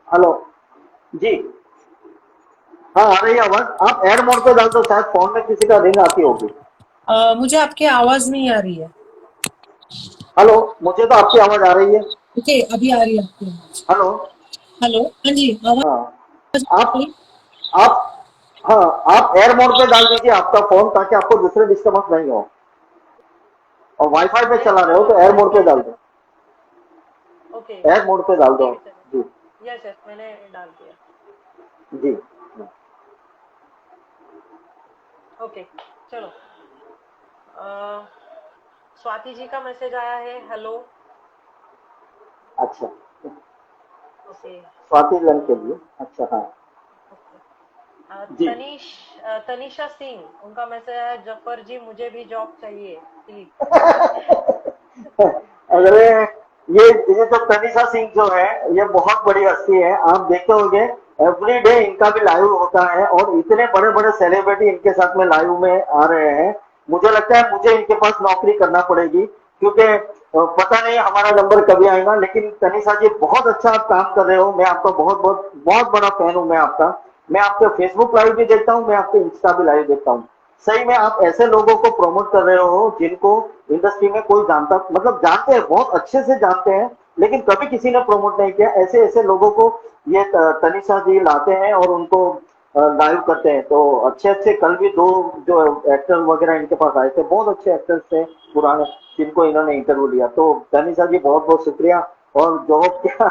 हेलो। जी। हाँ आ रही है आवाज, आप एयर मोड पे डाल दो, शायद फोन में किसी का रिंग आती होगी। मुझे आपकी आवाज नहीं आ रही है। हेलो, मुझे तो आपकी आवाज आ रही है। ओके, अभी आ रही है आपकी आवाज। हेलो। हेलो, हाँ जी, आवाज हाँ। आ आप रही है? आप हाँ, आप एयर मोड पे डाल दीजिए आपका फोन, ताकि आपको दूसरे डिस्टर्बेंस नहीं हो। और वाईफाई पे मैं चला रहे हो तो एयर वॉइस मोड पे क्लियर डाल कर। दो। ओके, एयर मोड पे डाल दो। ठीक है, जी। चलिए। यस यस, मैंने डाल दिया। जी। ओके, चलो। अ, स्वाति जी का मैसेज आया है, हेलो। अच्छा। ओके। स्वाति लन के लिए, अच्छा हाँ। ओके। जी। तनीषा सिंह, उनका मैसेज आया, जफर जी मुझे भी जॉब चाहिए प्लीज। अरे ये जो तनिषा सिंह जो है, ये बहुत बड़ी हस्ती है, आप देखते होंगे एवरी डे इनका भी लाइव होता है और इतने बड़े बड़े सेलिब्रिटी इनके साथ में लाइव में आ रहे हैं। मुझे लगता है मुझे इनके पास नौकरी करना पड़ेगी, क्योंकि पता नहीं हमारा नंबर कभी आएगा। लेकिन तनिषा जी बहुत अच्छा आप काम कर रहे हो, मैं आपका बहुत बहुत बहुत बड़ा फैन हूं मैं आपका। मैं आपके फेसबुक लाइव भी देखता हूँ, मैं आपके इंस्टा भी लाइव देखता हूँ। सही में आप ऐसे लोगों को प्रमोट कर रहे हो जिनको इंडस्ट्री में कोई जानता, मतलब जानते हैं, बहुत अच्छे से जानते हैं, लेकिन कभी किसी ने प्रमोट नहीं किया। ऐसे ऐसे लोगों को ये तनिषा जी लाते हैं और उनको लाइव करते हैं। तो अच्छे अच्छे, कल भी दो जो एक्टर वगैरह इनके पास आए थे, बहुत अच्छे एक्टर्स थे पुराने, जिनको इन्होंने इंटरव्यू लिया। तो तनिषा जी बहुत बहुत शुक्रिया। और जॉब क्या,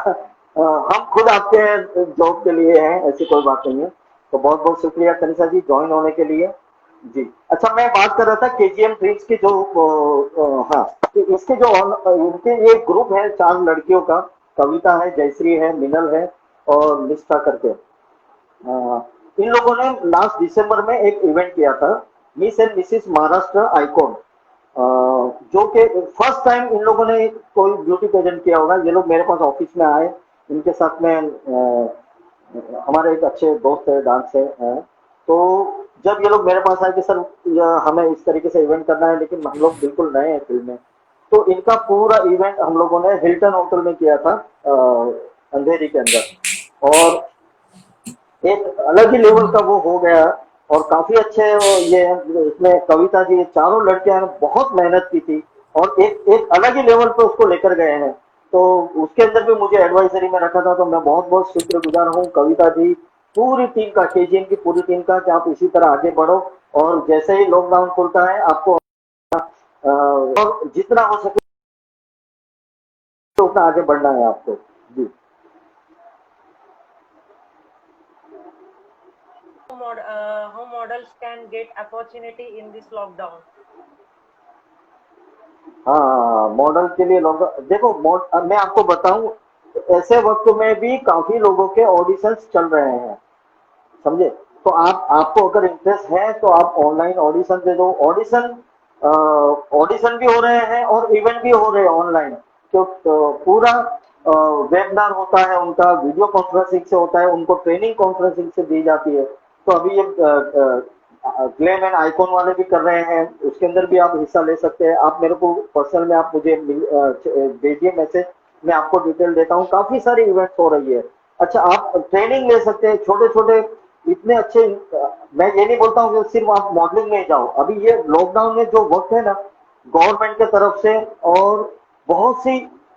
हम खुद आपके जॉब के लिए हैं, ऐसी कोई बात नहीं है। तो बहुत बहुत शुक्रिया तनिषा जी ज्वाइन होने के लिए। जी। अच्छा, मैं बात कर रहा था केजीएम ड्रीम्स की जो हाँ, कि इसके जो इनके ये ग्रुप है 4 लड़कियों का, कविता है, जयश्री है, मिनल है और निष्ठा करके। इन लोगों ने लास्ट दिसंबर में एक इवेंट किया था, miss and Mrs Maharashtra icon, जो कि फर्स्ट टाइम इन लोगों ने कोई ब्यूटी पेजेंट किया होगा। ये लोग मेरे पास ऑफिस में आए, इनके साथ में हमारे एक अच्छे दोस्त है, डांस है, तो जब ये लोग मेरे पास आए कि सर हमें इस तरीके से इवेंट करना है, लेकिन हम लोग बिल्कुल नए हैं फील्ड में, तो इनका पूरा इवेंट हम लोगों ने हिल्टन होटल में किया था, अंधेरी के अंदर। और एक अलग ही लेवल का वो हो गया। और काफी अच्छे ये इसमें कविता जी, चारों लड़कियां ने बहुत मेहनत की थी और एक एक अलग ही लेवल पे उसको लेकर गए हैं। तो उसके अंदर भी मुझे एडवाइजरी में रखा था, तो मैं बहुत बहुत शुक्रगुजार हूँ कविता जी, पूरी टीम का, केजीएम की पूरी टीम का, कि आप इसी तरह आगे बढ़ो। और जैसे ही लॉकडाउन खुलता है आपको और जितना हो सके उतना आगे बढ़ना है आपको। जी। How models can get opportunity in this lockdown? हाँ, मॉडल के लिए लोग देखो अब मैं आपको बताऊं, ऐसे वक्त में भी काफी लोगों के ऑडिशंस चल रहे हैं, समझे। तो आप आपको अगर इंटरेस्ट है तो आप ऑनलाइन ऑडिशन दे दो। ऑडिशन भी हो रहे हैं और इवेंट भी हो रहे हैं ऑनलाइन। तो पूरा वेबिनार होता है उनका, वीडियो कॉन्फ्रेंसिंग से होता है, उनको ट्रेनिंग कॉन्फ्रेंसिंग से दी जाती है। तो अभी ये ग्लेम एंड आइकॉन वाले भी कर रहे हैं, उसके अंदर भी आप हिस्सा ले सकते हैं। आप मेरे को पर्सनल में आप मुझे भेजिए मैसेज, मैं आपको डिटेल देता हूँ। काफी सारी इवेंट्स हो रही है। अच्छा, आप ट्रेनिंग ले सकते हैं छोटे छोटे, इतने अच्छे। मैं ये नहीं बोलता हूँ कि सिर्फ आप मॉडलिंग में ही जाओ। अभी ये लॉकडाउन में जो वक्त है ना, गवर्नमेंट के तरफ से और बहुत सी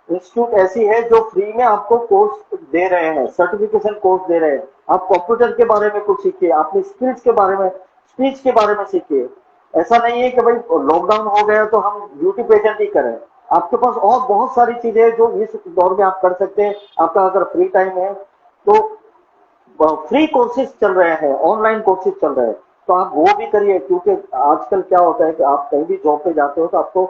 इंस्टीट्यूट ऐसी है जो फ्री में आपको कोर्स दे रहे हैं, सर्टिफिकेशन कोर्स दे रहे हैं। आप कंप्यूटर के बारे में कुछ सीखिए, अपनी स्किल्स के बारे में, स्पीच के बारे में सीखिए। ऐसा नहीं है कि भाई लॉकडाउन हो गया तो हम ब्यूटी पेजेंट ही करें। आपके पास और बहुत सारी चीजें हैं जो इस दौर में आप कर सकते हैं। आपका अगर फ्री टाइम है तो फ्री कोर्सेज चल रहे हैं, ऑनलाइन कोर्सेज चल रहे हैं, तो आप वो भी करिए। क्योंकि आजकल क्या होता है कि आप कहीं भी जॉब पे जाते हो तो आपको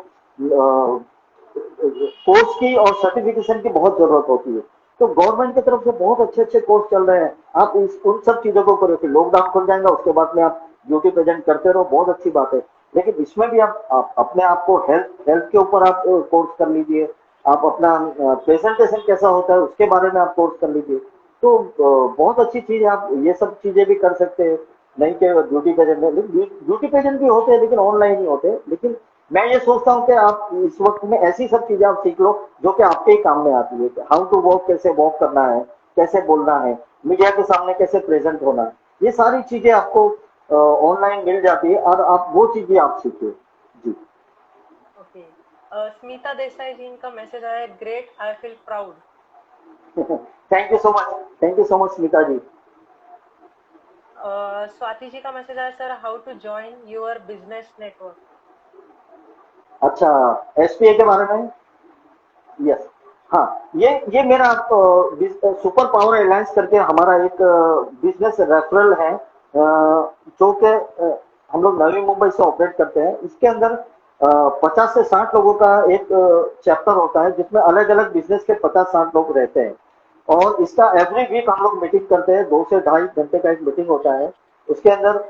कोर्स की और सर्टिफिकेशन की बहुत जरूरत होती है। तो गवर्नमेंट की तरफ से बहुत अच्छे अच्छे कोर्स चल रहे हैं। आप उन सब चीजों को करो। फिर लॉकडाउन खुल जाएगा, उसके बाद में आप ड्यूटी प्रेजेंट करते रहो, बहुत अच्छी बात है। लेकिन इसमें भी आप अपने आप को हेल्थ हेल्थ के ऊपर आप कोर्स कर लीजिए। आप अपना प्रेजेंटेशन कैसा होता है उसके बारे में आप कोर्स कर लीजिए। तो बहुत अच्छी चीज है, आप ये सब चीजें भी कर सकते हैं। नहीं कि ब्यूटी पेजेंट में, ब्यूटी पेजेंट भी होते हैं लेकिन ऑनलाइन ही होते हैं। लेकिन मैं ये सोचता हूँ कि आप इस वक्त में ऐसी सब चीजें आप सीख लो जो कि आपके ही काम में आती है। हाउ टू वॉक, कैसे वॉक करना है, कैसे बोलना है, मीडिया के सामने कैसे प्रेजेंट होना है, ये सारी चीजें आपको ऑनलाइन मिल जाती है और आप वो चीजें आप सीखिए। जी। ओके। स्मिता देसाई जी, इनका मैसेज आया है, great, I feel proud. Thank you so much, thank you so much Smita ji. Swati ji का मैसेज आया, sir how to join your business network. अच्छा, एसपीए के बारे में। यस। हाँ, ये मेरा सुपर पावर अलायंस करके हमारा एक बिजनेस रेफरल है, जो कि हम लोग नवी मुंबई से ऑपरेट करते हैं। इसके अंदर 50 से 60 लोगों का एक चैप्टर होता है जिसमें अलग अलग बिजनेस के 50-60 लोग रहते हैं। और इसका एवरी वीक हम लोग मीटिंग करते हैं, 2 से ढाई घंटे का एक मीटिंग होता है। उसके अंदर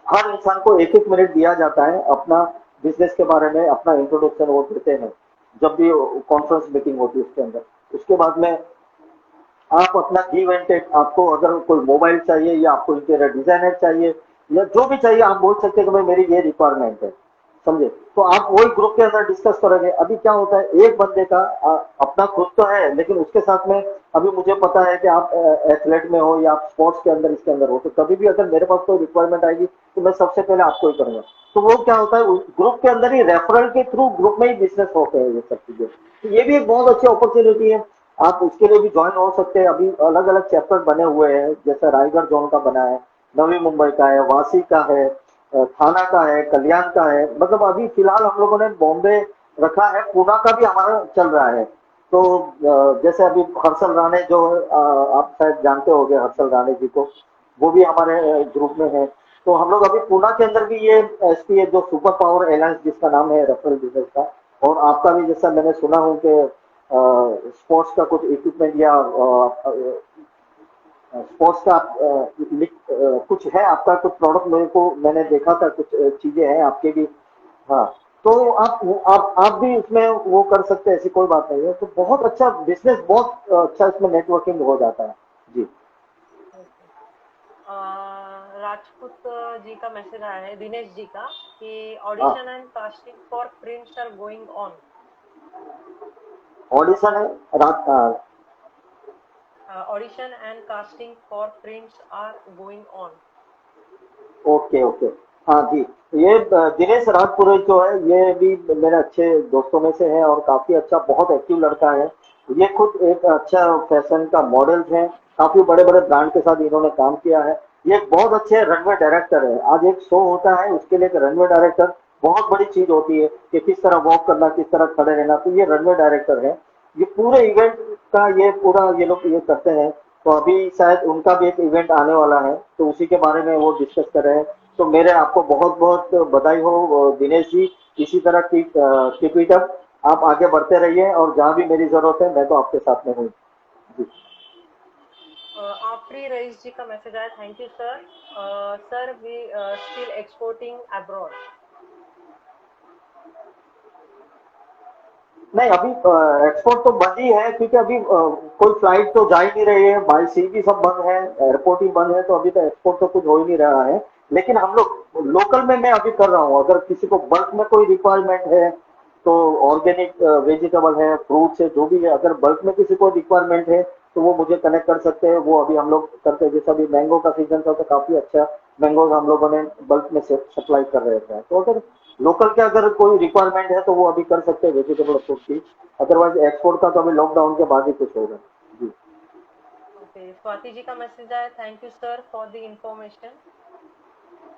हर इंसान को एक एक मिनट दिया जाता है, अपना बिजनेस के बारे में अपना इंट्रोडक्शन वो देते हैं जब भी कॉन्फ्रेंस मीटिंग होती है उसके अंदर। उसके बाद में आप अपना गिव एंड टेक, आपको अगर कोई मोबाइल चाहिए या आपको इंटीरियर डिजाइनर चाहिए या जो भी चाहिए, आप बोल सकते हैं कि भाई मेरी ये रिक्वायरमेंट है, समझे। तो आप वही ग्रुप के अंदर डिस्कस करेंगे। अभी क्या होता है, एक बंदे का अपना खुद तो है, लेकिन उसके साथ में अभी मुझे पता है कि आप एथलेट में हो या आप स्पोर्ट्स के अंदर इसके अंदर हो, तो कभी भी अगर मेरे पास कोई रिक्वायरमेंट आएगी तो मैं सबसे पहले आपको ही करूंगा। तो वो क्या होता है, उस ग्रुप के अंदर ही रेफरल के थ्रू ग्रुप में ही बिजनेस होते हैं ये सब चीजें। तो ये भी एक बहुत अच्छी अपॉर्चुनिटी है, आप उसके लिए भी ज्वाइन हो सकते हैं। अभी अलग अलग चैप्टर बने हुए हैं, जैसे रायगढ़ जोन का बना है, नवी मुंबई का है, वासी का है, थाना का है, कल्याण का है। मतलब अभी फिलहाल हम लोगों ने बॉम्बे रखा है, पूना का भी हमारा चल रहा है। तो जैसे अभी हर्षल राणे जो आप शायद जानते होंगे हर्षल राणे जी को, वो भी हमारे ग्रुप में है। तो हम लोग अभी पूना के अंदर भी ये एसपीए जो सुपर पावर अलायंस जिसका नाम है रेफरल बिजनेस का, और आपका भी जैसा मैंने सुना हूँ कि स्पोर्ट्स का कुछ इक्विपमेंट या स्पोर्ट्स का कुछ है आपका, कुछ प्रोडक्ट मेरे को मैंने देखा था, कुछ चीजें हैं आपके भी। हाँ, तो आप भी इसमें वो कर सकते हैं, ऐसी कोई बात नहीं है। तो बहुत अच्छा बिजनेस, बहुत अच्छा इसमें नेटवर्किंग हो जाता है। जी। राजपूत जी का मैसेज आया है, दिनेश जी का, कि हाँ, audition and casting for prints are going on. Audition है रात। Audition and casting for prints are going on. Okay okay. हाँ जी, ये दिनेश राजपुरोहित जो है ये भी मेरे अच्छे दोस्तों में से है और काफी अच्छा, बहुत एक्टिव लड़का है। ये खुद एक अच्छा फैशन का मॉडल है, काफी बड़े बड़े ब्रांड के साथ इन्होंने काम किया है। ये एक बहुत अच्छे रनवे डायरेक्टर है। आज एक शो होता है, उसके लिए एक रनवे डायरेक्टर बहुत बड़ी चीज होती है कि किस तरह वॉक करना, किस तरह खड़े रहना। तो ये रनवे डायरेक्टर है, ये पूरे इवेंट का ये पूरा ये लोग ये करते हैं। तो अभी शायद उनका भी एक इवेंट आने वाला है, तो उसी के बारे में वो डिस्कस कर रहे हैं। तो मेरे आपको बहुत बहुत बधाई हो दिनेश जी, इसी तरह कीप इट अप। आप आगे बढ़ते रहिए और जहाँ भी मेरी जरूरत है मैं तो आपके साथ में हूँ जी। आफरी रईस जी का मैसेज आया, thank you sir. Sir we still exporting abroad. नहीं, अभी एक्सपोर्ट तो बंद ही है क्योंकि अभी कोई फ्लाइट तो जा ही नहीं रही है, बाई सी भी सब बंद है, एयरपोर्ट ही बंद है, तो अभी तो एक्सपोर्ट तो कुछ हो ही नहीं रहा है। लेकिन हम लोग लोकल में मैं अभी कर रहा हूँ, अगर किसी को बल्क में कोई रिक्वायरमेंट है तो ऑर्गेनिक वेजिटेबल है, फ्रूट्स है, जो भी है, अगर बल्क में किसी को रिक्वायरमेंट है तो वो मुझे कनेक्ट कर सकते हैं। वो अभी हम लोग करते हैं, जैसे अभी मैंगो का सीजन था तो काफी अच्छा मैंगो हम लोगों ने बल्क में सप्लाई कर रहे थे। तो अगर लोकल के अगर कोई रिक्वायरमेंट है तो वो अभी कर सकते हैं वेजिटेबल और फ्रूट की। अदरवाइज एक्सपोर्ट का तो अभी लॉकडाउन के बाद ही कुछ होगा जी। ओके, स्वाति जी का मैसेज आया, thank you sir for the information.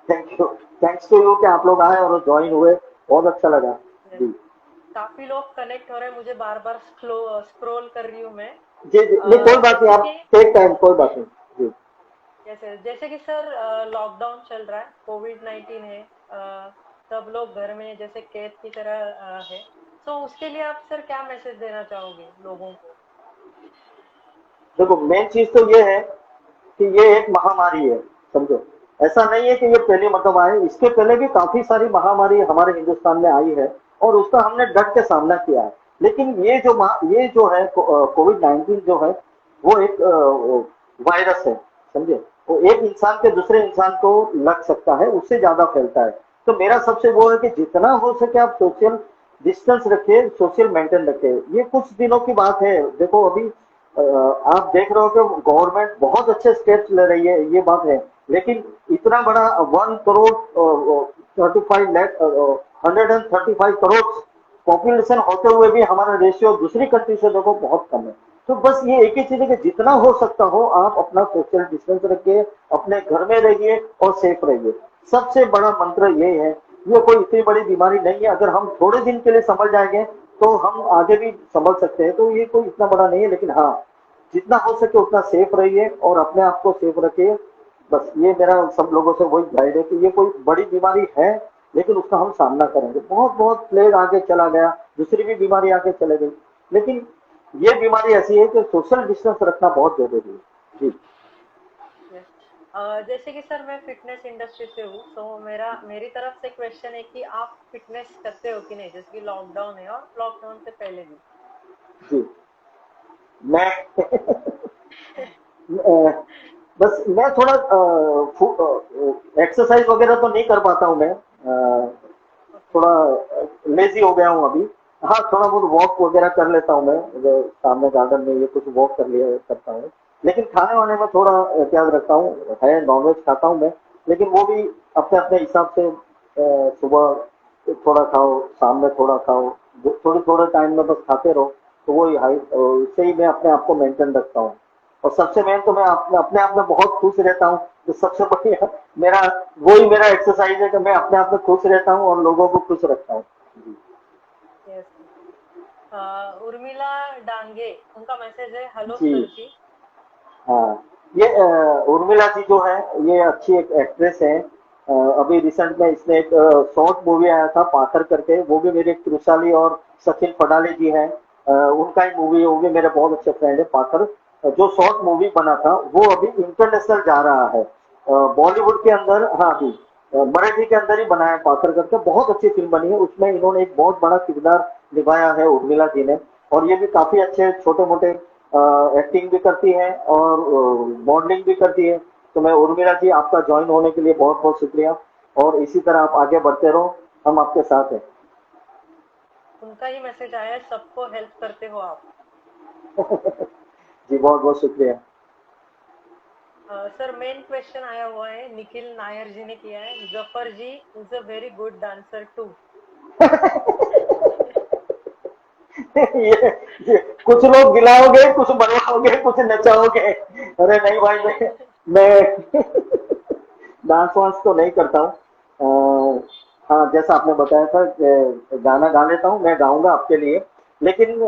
Thank you, thanks to you कि आप लोग आए और ज्वाइन हुए, बहुत अच्छा लगा जी। काफी लोग कनेक्ट हो रहे हैं, मुझे बार बार स्क्रॉल कर रही हूँ मैं। जी जी, नहीं कोई बात नहीं, जैसे आप कि टेक टाइम, कोई बात नहीं जी। जैसे कि सर लॉकडाउन चल रहा है, कोविड-19 है, सब लोग घर में जैसे कैद की तरह है। तो उसके लिए आप सर क्या मैसेज देना चाहोगे लोगों को? देखो मेन चीज तो ये है कि ये एक महामारी है, समझो। ऐसा नहीं है कि ये पहली मतलब आए, इसके पहले भी काफी सारी महामारी हमारे हिंदुस्तान में आई है और उसका हमने डट के सामना किया है। लेकिन ये जो है कोविड 19 जो है वो एक वायरस है, समझे। वो एक इंसान के दूसरे इंसान को लग सकता है, उससे ज्यादा फैलता है। तो मेरा सबसे वो है कि जितना हो सके आप सोशल डिस्टेंस रखिए, सोशल मेंटेन रखिए। ये कुछ दिनों की बात है। देखो अभी आप देख रहे हो कि गवर्नमेंट बहुत अच्छे स्टेप्स ले रही है, ये बात है। लेकिन इतना बड़ा 1 करोड़ 35 लाख 135 करोड़ पॉपुलेशन होते हुए भी हमारा रेशियो दूसरी कंट्री से देखो बहुत कम है। तो बस ये एक ही चीज है कि जितना हो सकता हो आप अपना सोशल डिस्टेंस रखिए, अपने घर में रहिए और सेफ रहिए। सबसे बड़ा मंत्र ये है। ये कोई इतनी बड़ी बीमारी नहीं है, अगर हम थोड़े दिन के लिए समझ जाएंगे तो हम आगे भी समझ सकते हैं। तो ये कोई इतना बड़ा नहीं है, लेकिन हाँ जितना हो सके उतना सेफ रहिए और अपने आप को सेफ रखिए। बस ये मेरा सब लोगों से वही गाइड है कि ये कोई बड़ी बीमारी है लेकिन उसका हम सामना करेंगे। बहुत बहुत प्लेग आगे चला गया, दूसरी भी बीमारी आगे चले गई, लेकिन ये बीमारी ऐसी है कि सोशल डिस्टेंस रखना बहुत जरूरी है जी। Yes. जैसे कि सर मैं फिटनेस इंडस्ट्री से हूँ, तो मेरी तरफ से क्वेश्चन है कि आप फिटनेस करते हो कि नहीं, जैसे कि लॉकडाउन है और लॉकडाउन से पहले भी। जी मैं बस मैं थोड़ा एक्सरसाइज वगैरह तो नहीं कर पाता हूँ मैं, ओके। थोड़ा लेजी हो गया हूँ अभी। हाँ थोड़ा बहुत वॉक वगैरह कर लेता हूँ मैं, जो सामने गार्डन में ये कुछ वॉक कर लिया करता हूँ। लेकिन खाने वाने में थोड़ा एहतियात रखता हूँ, है नॉनवेज खाता हूँ मैं, लेकिन वो भी अपने अपने हिसाब से। सुबह थोड़ा खाओ, शाम में थोड़ा खाओ, थोड़े थोड़े टाइम में बस खाते रहो। तो वही हाई, इससे ही मैं अपने आप को मेंटेन रखता हूँ। और सबसे मेन तो मैं अपने आप में बहुत खुश रहता हूँ। तो सबसे बढ़िया मेरा वही मेरा एक्सरसाइज है कि मैं अपने आप में खुश रहता हूँ और लोगों को खुश रखता हूँ जी। यस। उर्मिला डांगे, उनका मैसेज है, हेलो जी सर जी। हाँ, ये उर्मिला जी जो है ये अच्छी एक एक्ट्रेस है। अभी रिसेंट में इसने एक शॉर्ट मूवी आया था पाथर करके, वो भी मेरे त्रिशाली और सचिन फडाले जी हैं, उनका ही मूवी है, वो भी मेरे बहुत अच्छे फ्रेंड है। पाथर जो शॉर्ट मूवी बना था वो अभी इंटरनेशनल जा रहा है, बॉलीवुड के अंदर। हाँ जी, मराठी के अंदर ही बना है पाथर करके, बहुत अच्छी फिल्म बनी है। उसमें इन्होंने एक बहुत बड़ा किरदार निभाया है उर्मिला जी ने। और ये भी काफी अच्छे छोटे मोटे एक्टिंग भी करती है और मॉडलिंग भी करती है। तो मैं उर्मिला जी आपका ज्वाइन होने के लिए बहुत बहुत शुक्रिया, और इसी तरह आप आगे बढ़ते रहो, हम आपके साथ हैं। उनका ही मैसेज आया है, सबको हेल्प करते हो आप। जी बहुत बहुत शुक्रिया। सर मेन क्वेश्चन आया हुआ है, निखिल नायर जी ने किया है, Zafar ji is a very good dancer too. ये कुछ लोग गिलाओगे, कुछ बनवाओगे, कुछ नचाओगे। अरे नहीं भाई, मैं डांस वांस तो नहीं करता हूँ। हाँ जैसा आपने बताया था कि गाना गा लेता हूँ, मैं गाऊंगा आपके लिए। लेकिन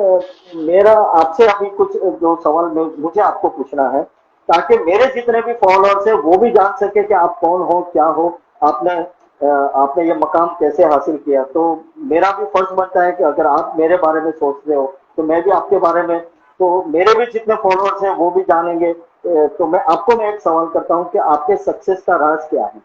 मेरा आपसे अभी कुछ जो सवाल मुझे आपको पूछना है, ताकि मेरे जितने भी फॉलोअर्स है वो भी जान सके कि आप कौन हो क्या हो। आपने आपने ये मकाम कैसे हासिल किया। तो मेरा भी फर्ज बनता है कि अगर आप मेरे बारे में सोच रहे हो तो मैं भी आपके बारे में, तो मेरे भी जितने फॉलोअर्स हैं वो भी जानेंगे। तो मैं एक सवाल करता हूँ कि आपके सक्सेस का राज क्या है।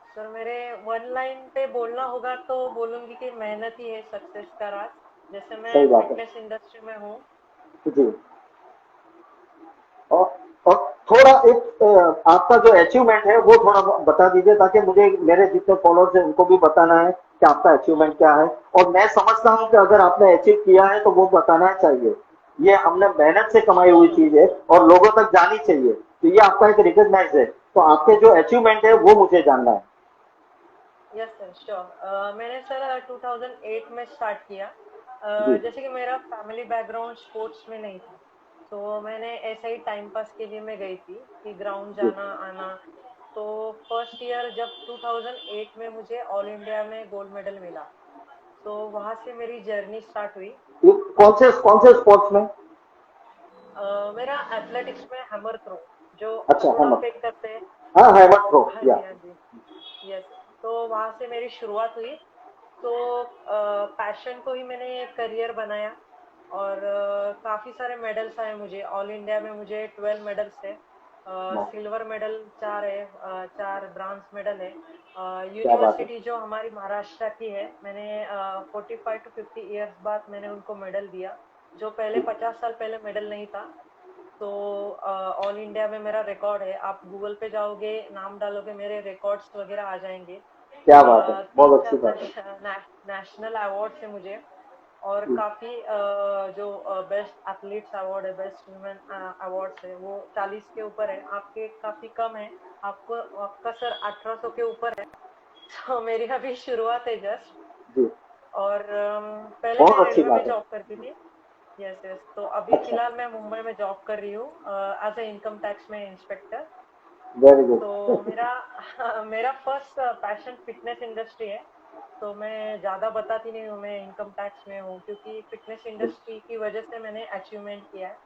सर मेरे वन लाइन पे बोलना होगा तो बोलूंगी कि मेहनत ही है सक्सेस का राज। जैसे मैं सही बात है। फिटनेस इंडस्ट्री में हूँ। जी। और और थोड़ा एक आपका जो अचीवमेंट है वो थोड़ा बता दीजिए, ताकि मुझे मेरे जितने फॉलोअर्स हैं उनको भी बताना है कि आपका अचीवमेंट क्या है। और मैं समझता हूँ कि अगर आपने अचीव किया है तो वो बताना चाहिए। ये हमने मेहनत से कमाई हुई श्योर। चीज है और लोगों तक जानी चाहिए, तो ये आपका एक रिकॉग्नाइज है। तो आपके जो अचीवमेंट है वो मुझे जानना है। Yes sir sure. मैंने सर 2008 में स्टार्ट किया। जी। जैसे कि मेरा फैमिली बैकग्राउंड स्पोर्ट्स में नहीं था, तो मैंने ऐसे ही टाइम पास के लिए मैं गई थी कि ग्राउंड जी। जाना आना। तो फर्स्ट ईयर जब 2008 में मुझे ऑल इंडिया में गोल्ड मेडल मिला, तो वहां से मेरी जर्नी स्टार्ट हुई। ये कौन से स्पोर्ट्स में। मेरा एथलेटिक्स में हैमर थ्रो, जो अच्छा, हथौड़ा हेमंत। फेंक करते हैं। हाँ, हेमंत थ्रो हाँ या। जी हाँ जी। यस। तो वहां से मेरी शुरुआत हुई। तो पैशन को ही मैंने करियर बनाया। और काफी सारे मेडल्स आए मुझे ऑल इंडिया में। मुझे 12 मेडल्स है। सिल्वर मेडल 4 है, 4 ब्रॉन्ज मेडल है। क्या बात है। यूनिवर्सिटी जो हमारी महाराष्ट्र की है, मैंने 45 to 50 ईयर्स बाद मैंने उनको मेडल दिया, जो पहले जी। 50 साल पहले मेडल नहीं था। तो ऑल इंडिया में मेरा रिकॉर्ड है। आप गूगल पे जाओगे, नाम डालोगे, मेरे रिकॉर्ड्स वगैरह आ जाएंगे। क्या बात है, तीन बहुत अच्छी बात है। चार नेशनल अवार्ड है मुझे। और जी। काफी जो बेस्ट एथलीट्स अवार्ड है, बेस्ट वुमेन अवार्ड्स है, वो 40 के ऊपर है। आपके काफी कम है। आपको आपका सर 1800 के ऊपर है। तो मेरी अभी शुरुआत है जस्ट। जी। और पहले मैं बहुत अच्छी रेलवे में बात है। जॉब करती थी। Yes yes. तो अभी अच्छा। फिलहाल मैं मुंबई में जॉब कर रही हूँ एज ए इनकम टैक्स में इंस्पेक्टर। वेरी तो गुड। मेरा मेरा फर्स्ट पैशन फिटनेस इंडस्ट्री है। तो मैं ज्यादा बताती नहीं हूँ मैं इनकम टैक्स में हूँ, क्योंकि फिटनेस इंडस्ट्री की वजह से मैंने अचीवमेंट किया है।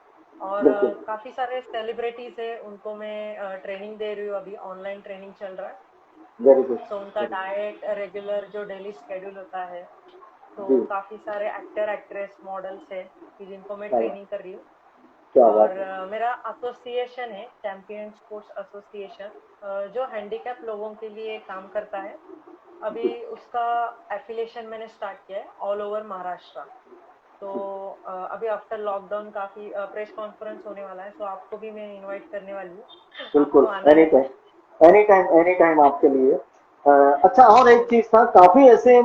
और बिल्कुल। काफी सारे सेलिब्रिटीज है, उनको मैं ट्रेनिंग दे रही हूँ। अभी ऑनलाइन ट्रेनिंग चल रहा है। Very good. तो उनका वेरी डाइट रेगुलर जो डेली शेड्यूल होता है। तो गुड। जी। काफी सारे एक्टर एक्ट्रेस मॉडल्स है कि जिनको मैं क्या बात। ट्रेनिंग कर रही हूँ। क्या बात और है। मेरा एसोसिएशन है चैंपियन स्पोर्ट्स एसोसिएशन, जो हैंडीकैप लोगों के लिए काम करता है। अभी जी। उसका एफिलिएशन मैंने स्टार्ट किया है ऑल ओवर महाराष्ट्र। तो अभी आफ्टर लॉकडाउन काफी प्रेस कॉन्फ्रेंस होने वाला है, तो आपको भी मैं इनवाइट करने वाली हूँ। आपको बिल्कुल। आना एनी है। Time, any time, any time आपके लिए। अच्छा, और एक चीज था, काफी ऐसे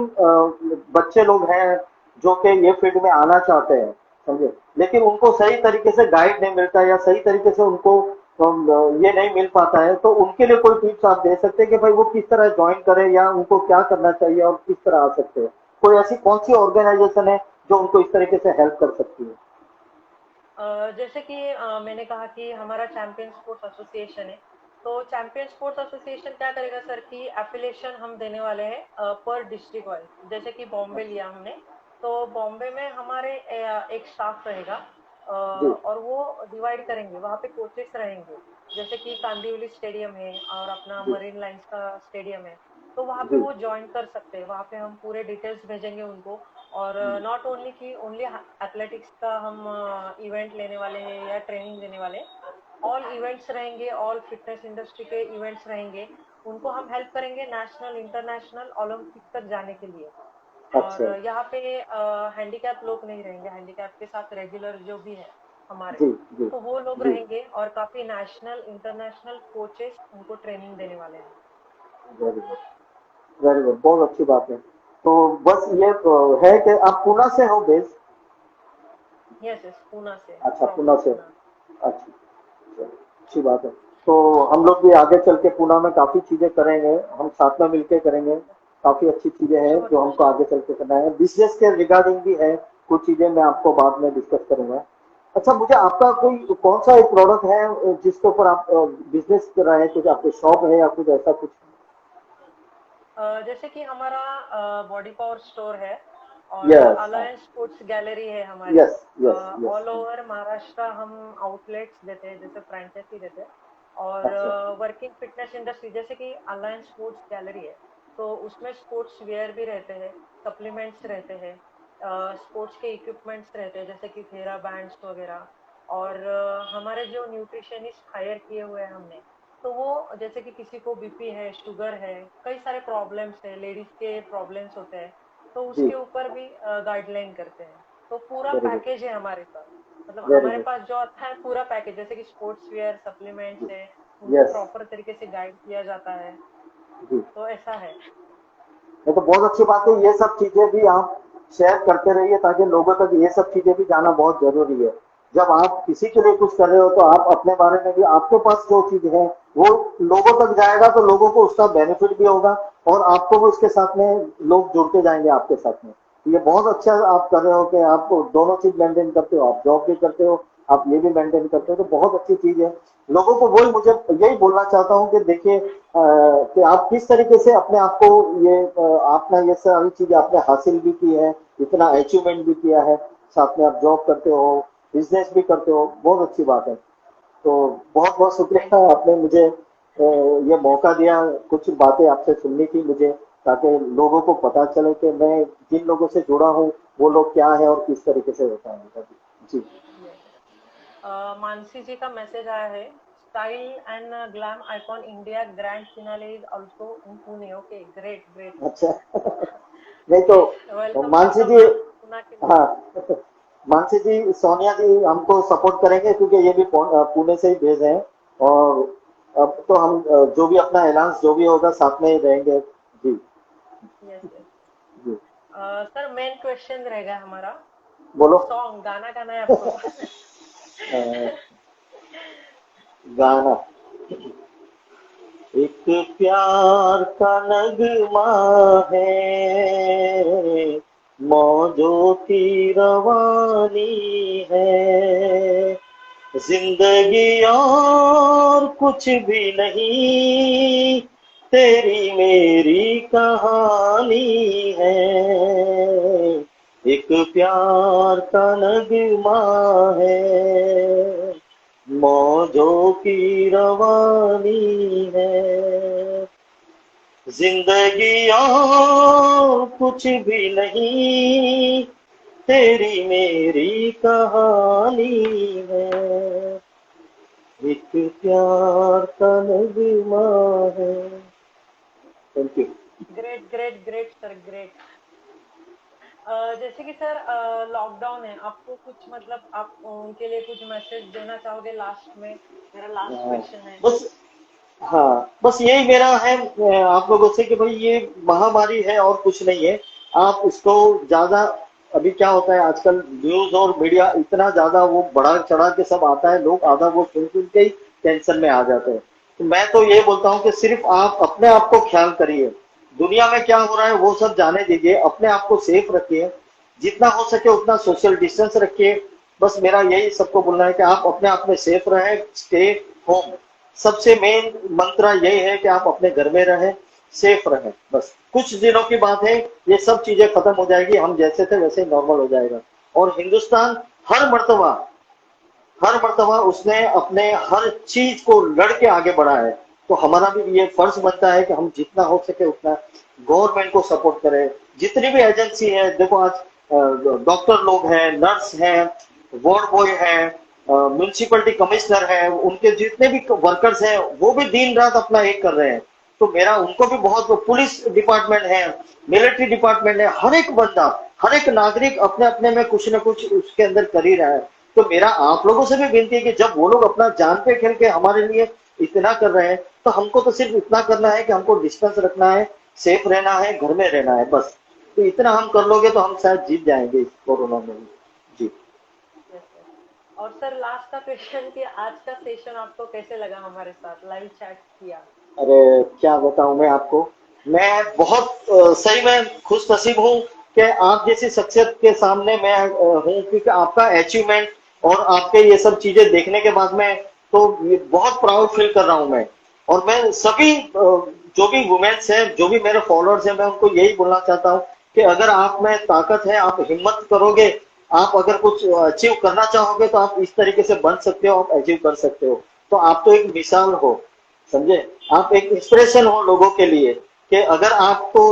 बच्चे लोग हैं जो कि ये फील्ड में आना चाहते हैं, समझे, लेकिन उनको सही तरीके से गाइड नहीं मिलता या सही तरीके से उनको ये नहीं मिल पाता है। तो उनके लिए कोई टिप्स आप दे सकते हैं कि भाई वो किस तरह ज्वाइन करें या उनको क्या करना चाहिए और किस तरह आ सकते हैं। कोई ऐसी कौन सी ऑर्गेनाइजेशन है जो उनको इस तरीके से हेल्प कर सकती है। जैसे कि मैंने कहा कि हमारा चैंपियन स्पोर्ट्स एसोसिएशन है। तो चैंपियन स्पोर्ट्स एसोसिएशन क्या करेगा सर कि एफिलिएशन हम देने वाले हैं पर डिस्ट्रिक्ट वाइज। जैसे कि बॉम्बे लिया हमने, तो बॉम्बे में हमारे एक स्टाफ रहेगा। जी। और वो डिवाइड करेंगे, वहाँ पे कोचेस रहेंगे। जैसे कि कांदिवली स्टेडियम है और अपना जी। मरीन लाइंस का स्टेडियम है। तो वहाँ पे जी। वो ज्वाइन कर सकते हैं। वहाँ पे हम पूरे डिटेल्स भेजेंगे उनको। और नॉट ओनली कि ओनली एथलेटिक्स का हम इवेंट लेने वाले हैं या ट्रेनिंग देने वाले हैं। ऑल इवेंट्स रहेंगे, ऑल फिटनेस इंडस्ट्री के इवेंट्स रहेंगे। उनको हम हेल्प करेंगे नेशनल इंटरनेशनल ओलंपिक तक जाने के लिए। और अच्छा। यहाँ पे हैंडीकैप लोग नहीं रहेंगे, हैंडीकैप के साथ रेगुलर जो भी है हमारे, जी। जी। तो वो लोग जी। रहेंगे। और काफी नेशनल इंटरनेशनल कोचेस उनको ट्रेनिंग देने वाले हैं। Very good. वेरी गुड, बहुत अच्छी बात है। तो बस ये तो है कि आप पूना से हो बेस। यस यस, पूना से, अच्छा, पूना प्रॉपर से। पूना। अच्छा, चलो, अच्छी बात है। तो हम लोग भी आगे चल के पूना में काफी चीजें करेंगे, हम साथ में मिलके करेंगे। काफी अच्छी चीजें हैं श्योर जो सर हमको श्योर। आगे चल के करना है, बिजनेस के रिगार्डिंग भी है। कुछ चीजें मैं आपको बाद में डिस्कस करूंगा। अच्छा, मुझे आपका कोई कौन सा एक प्रोडक्ट है जिसके ऊपर आप बिजनेस कर रहे हैं, कुछ आपके शॉप है या कुछ ऐसा कुछ। जैसे कि हमारा बॉडी पावर स्टोर है। और यस। हाँ। अलायंस स्पोर्ट्स गैलरी है हमारी। Yes. Yes. Yes. All over Maharashtra हम आउटलेट्स देते हैं, जैसे फ्रेंचाइजी देते हैं। और अच्छा वर्किंग फिटनेस इंडस्ट्री जैसे कि अलायंस स्पोर्ट्स गैलरी है, तो उसमें स्पोर्ट्स वेयर भी रहते हैं, सप्लीमेंट्स रहते हैं, स्पोर्ट्स के इक्विपमेंट्स रहते हैं जैसे कि थेरा बैंड्स वगैरह। और हमारे जो न्यूट्रिशनिस्ट हायर किए हुए हैं हमने, तो वो जैसे कि किसी को बीपी है, शुगर है, कई सारे प्रॉब्लम्स है, लेडीज के प्रॉब्लम्स होते हैं, तो जी, उसके ऊपर भी गाइडलाइन करते हैं। तो पूरा वेरी गुड, पैकेज है हमारे पास। मतलब वेरी हमारे गुड। पास जो आता है पूरा पैकेज, जैसे कि स्पोर्ट्स वेयर, सप्लीमेंट्स है, उनको यस, प्रॉपर तरीके से गाइड किया जाता है। जी। तो ऐसा है। ये तो बहुत अच्छी बात है, ये सब चीजें भी आप शेयर करते रहिए ताकि लोगों तक ये सब चीजें भी जाना बहुत जरूरी है। जब आप किसी के लिए कुछ कर रहे हो तो आप अपने बारे में भी, आपके पास जो चीज है वो लोगों तक जाएगा तो लोगों को उसका बेनिफिट भी होगा और आपको भी उसके साथ में लोग जुड़ते जाएंगे आपके साथ में। ये बहुत अच्छा आप कर रहे हो कि आप दोनों चीज मेंटेन करते हो, आप जॉब भी करते हो, आप ये भी मेंटेन करते हो, तो बहुत अच्छी चीज है। लोगों को वही, मुझे यही बोलना चाहता हूँ कि देखिए कि आप किस तरीके से अपने आप को ये आपने ये सारी चीजें आपने हासिल भी की है, इतना अचीवमेंट भी किया है, साथ में आप जॉब करते हो, बिजनेस भी करते हो, बहुत अच्छी बात है। तो बहुत बहुत थैंक शुक्रिया, यू। आपने मुझे ये मौका दिया कुछ बातें आपसे सुनने की मुझे, ताकि लोगों को पता चले कि मैं जिन लोगों से जुड़ा हूँ वो लोग क्या है और किस तरीके से होता है। जी। मानसी जी का मैसेज आया है, style and glam icon India grand finale is also in Pune. Okay, great great. अच्छा नहीं तो वेलकम मानसी वेलकम जी, मैम पुणे के लिए। हाँ मानसी जी, सोनिया जी हमको सपोर्ट करेंगे क्योंकि ये भी पुणे से ही भेज रहे हैं। और अब तो हम जो भी अपना ऐलान जो भी होगा साथ में ही रहेंगे। जी। Yes yes. जी। सर मेन क्वेश्चन रहेगा हमारा, बोलो। सॉन्ग गाना गाना है आपको। अ, गाना, एक प्यार का नगमा है, मौजों की रवानी है, जिंदगी और कुछ भी नहीं, तेरी मेरी कहानी है, एक प्यार का नगमा है, मौजों की रवानी है, जिंदगी और कुछ भी नहीं, तेरी मेरी कहानी है, एक प्यार का नगमा है। Thank you. Great great great sir, great. जैसे कि सर लॉकडाउन है, आपको कुछ मतलब आप उनके लिए कुछ मैसेज देना चाहोगे लास्ट में? मेरा लास्ट क्वेश्चन है। बस, हाँ बस यही मेरा है आप लोगों से कि भाई ये महामारी है और कुछ नहीं है। आप इसको ज्यादा, अभी क्या होता है आजकल न्यूज और मीडिया इतना ज्यादा वो बढ़ा चढ़ा के सब आता है, लोग आधा वो सुन सुन के ही टेंशन में आ जाते हैं। तो मैं तो ये बोलता हूँ कि सिर्फ आप अपने आप को ख्याल करिए, दुनिया में क्या हो रहा है वो सब जाने दीजिए, अपने आप को सेफ रखिए, जितना हो सके उतना सोशल डिस्टेंस रखिए। बस मेरा यही सबको बोलना है कि आप अपने आप में सेफ रहें, स्टे होम। सबसे मेन मंत्र यही है कि आप अपने घर में रहें, सेफ रहें। बस कुछ दिनों की बात है, ये सब चीजें खत्म हो जाएगी, हम जैसे थे वैसे ही नॉर्मल हो जाएगा। और हिंदुस्तान हर मर्तबा हर मर्तबा उसने अपने हर चीज को लड़ के आगे बढ़ा है। तो हमारा भी ये फर्ज बनता है कि हम जितना हो सके उतना गवर्नमेंट को सपोर्ट करें। जितनी भी एजेंसी है, देखो आज डॉक्टर लोग हैं, नर्स हैं, वार्ड बॉय है, म्यूनसिपलिटी कमिश्नर है, उनके जितने भी वर्कर्स हैं वो भी दिन रात अपना एक कर रहे हैं। तो मेरा उनको भी बहुत, पुलिस डिपार्टमेंट है, मिलिट्री डिपार्टमेंट है, हर एक बंदा, हर एक नागरिक अपने अपने में कुछ न कुछ उसके अंदर कर ही रहा है। तो मेरा आप लोगों से भी विनती है कि जब वो लोग अपना जान पे खेल के हमारे लिए इतना कर रहे हैं, तो हमको तो सिर्फ इतना करना है कि हमको डिस्टेंस रखना है, सेफ रहना है, घर में रहना है, बस। तो इतना हम कर लोगे तो हम शायद जीत जाएंगे इस कोरोना में भी। जी। Yes yes. और सर लास्ट का क्वेश्चन कि आज का सेशन आपको कैसे लगा, हमारे साथ लाइव चैट किया? अरे क्या बताऊं मैं आपको, मैं बहुत सही में खुश नसीब हूँ कि आप जैसी शख्सियत के सामने मैं हूँ, क्योंकि आपका अचीवमेंट और आपके ये सब चीजें देखने के बाद में तो बहुत प्राउड फील कर रहा हूँ मैं। और मैं सभी जो भी वुमेन्स हैं, जो भी मेरे फॉलोअर्स हैं, मैं उनको यही बोलना चाहता हूँ कि अगर आप में ताकत है, आप हिम्मत करोगे, आप अगर कुछ अचीव करना चाहोगे तो आप इस तरीके से बन सकते हो, आप अचीव कर सकते हो। तो आप तो एक मिसाल हो, समझे? आप एक इंस्पिरेशन हो लोगों के लिए कि अगर आपको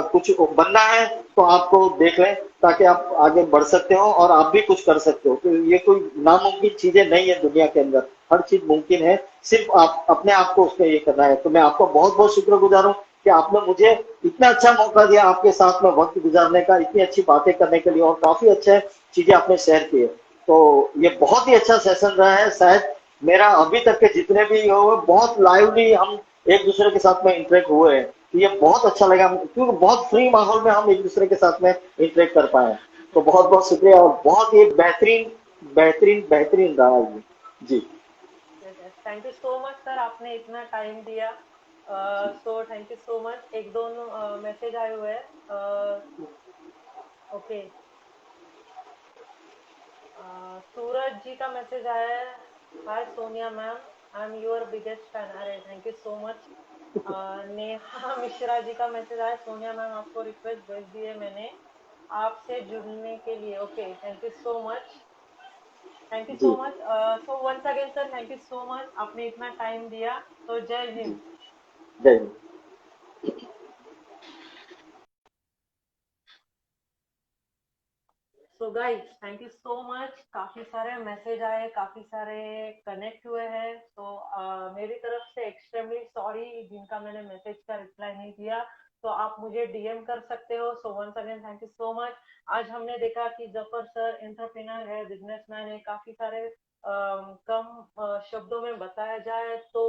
कुछ बनना है तो आपको देख लें, ताकि आप आगे बढ़ सकते हो और आप भी कुछ कर सकते हो। तो ये कोई नामुमकिन चीजें नहीं है दुनिया के अंदर, हर चीज मुमकिन है, सिर्फ आप अपने आप को उसमें ये करना है। तो मैं आपका बहुत बहुत शुक्रगुजार हूँ कि आपने मुझे इतना अच्छा मौका दिया आपके साथ में वक्त गुजारने का, इतनी अच्छी बातें करने के लिए, और काफी अच्छे चीजें आपने शेयर किए। तो ये बहुत ही अच्छा सेशन रहा है, शायद मेरा अभी तक के जितने भी हो बहुत लाइवली हम एक दूसरे के साथ में इंटरेक्ट हुए हैं। तो ये बहुत अच्छा लगा, क्योंकि बहुत फ्री माहौल में हम एक दूसरे के साथ में इंटरेक्ट कर पाए। तो बहुत बहुत शुक्रिया, और बहुत ही बेहतरीन बेहतरीन बेहतरीन रहा ये। जी। Thank you so much sir, आपने इतना टाइम दिया। So thank you so much. एक दोनों मैसेज आए हुए हैं। ओके, सूरज जी का मैसेज आया है। Hi Sonia ma'am, I am your biggest fan. अरे thank you so much. Neha Mishra ji का मैसेज आया, सोनिया मैम आपको रिक्वेस्ट भेज दी है मैंने आपसे जुड़ने के लिए। Okay, thank you so much. Thank you so जी। Much. So once again sir, thank you so much, आपने इतना टाइम दिया। तो जय जी। हिंद। जय हिंद। So guys, thank you so much. काफी सारे मैसेज आए, काफी सारे कनेक्ट हुए हैं। तो मेरी तरफ से एक्सट्रीमली सॉरी जिनका मैंने मैसेज का रिप्लाई नहीं दिया। तो आप मुझे डीएम कर सकते हो। So once again thank you so much. आज हमने देखा कि जफर सर एंटरप्रेन्योर है, बिजनेसमैन है, काफी सारे कम शब्दों में बताया जाए तो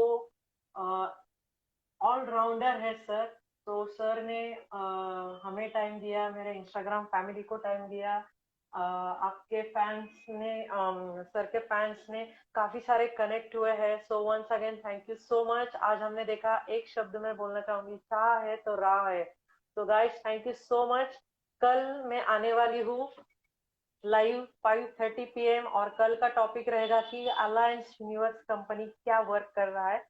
ऑलराउंडर है सर। तो सर ने हमें टाइम दिया, मेरे इंस्टाग्राम फैमिली को टाइम दिया। आपके फैंस ने सर के फैंस ने काफी सारे कनेक्ट हुए हैं। So once again thank you so much. आज हमने देखा, एक शब्द में बोलना चाहूंगी, चाह है तो राह है। तो guys thank you so much. कल मैं आने वाली हूँ लाइव 5:30 PM, और कल का टॉपिक रहेगा कि अलायंस यूनिवर्स कंपनी क्या वर्क कर रहा है।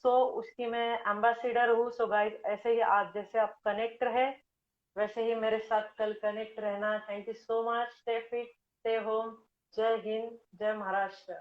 सो उसकी मैं एम्बेसडर हूँ। सो गाइस, ऐसे ही आज जैसे आप कनेक्ट रहे, वैसे ही मेरे साथ कल कनेक्ट रहना। Thank you so much. Stay fit, stay home. जय हिंद, जय महाराष्ट्र।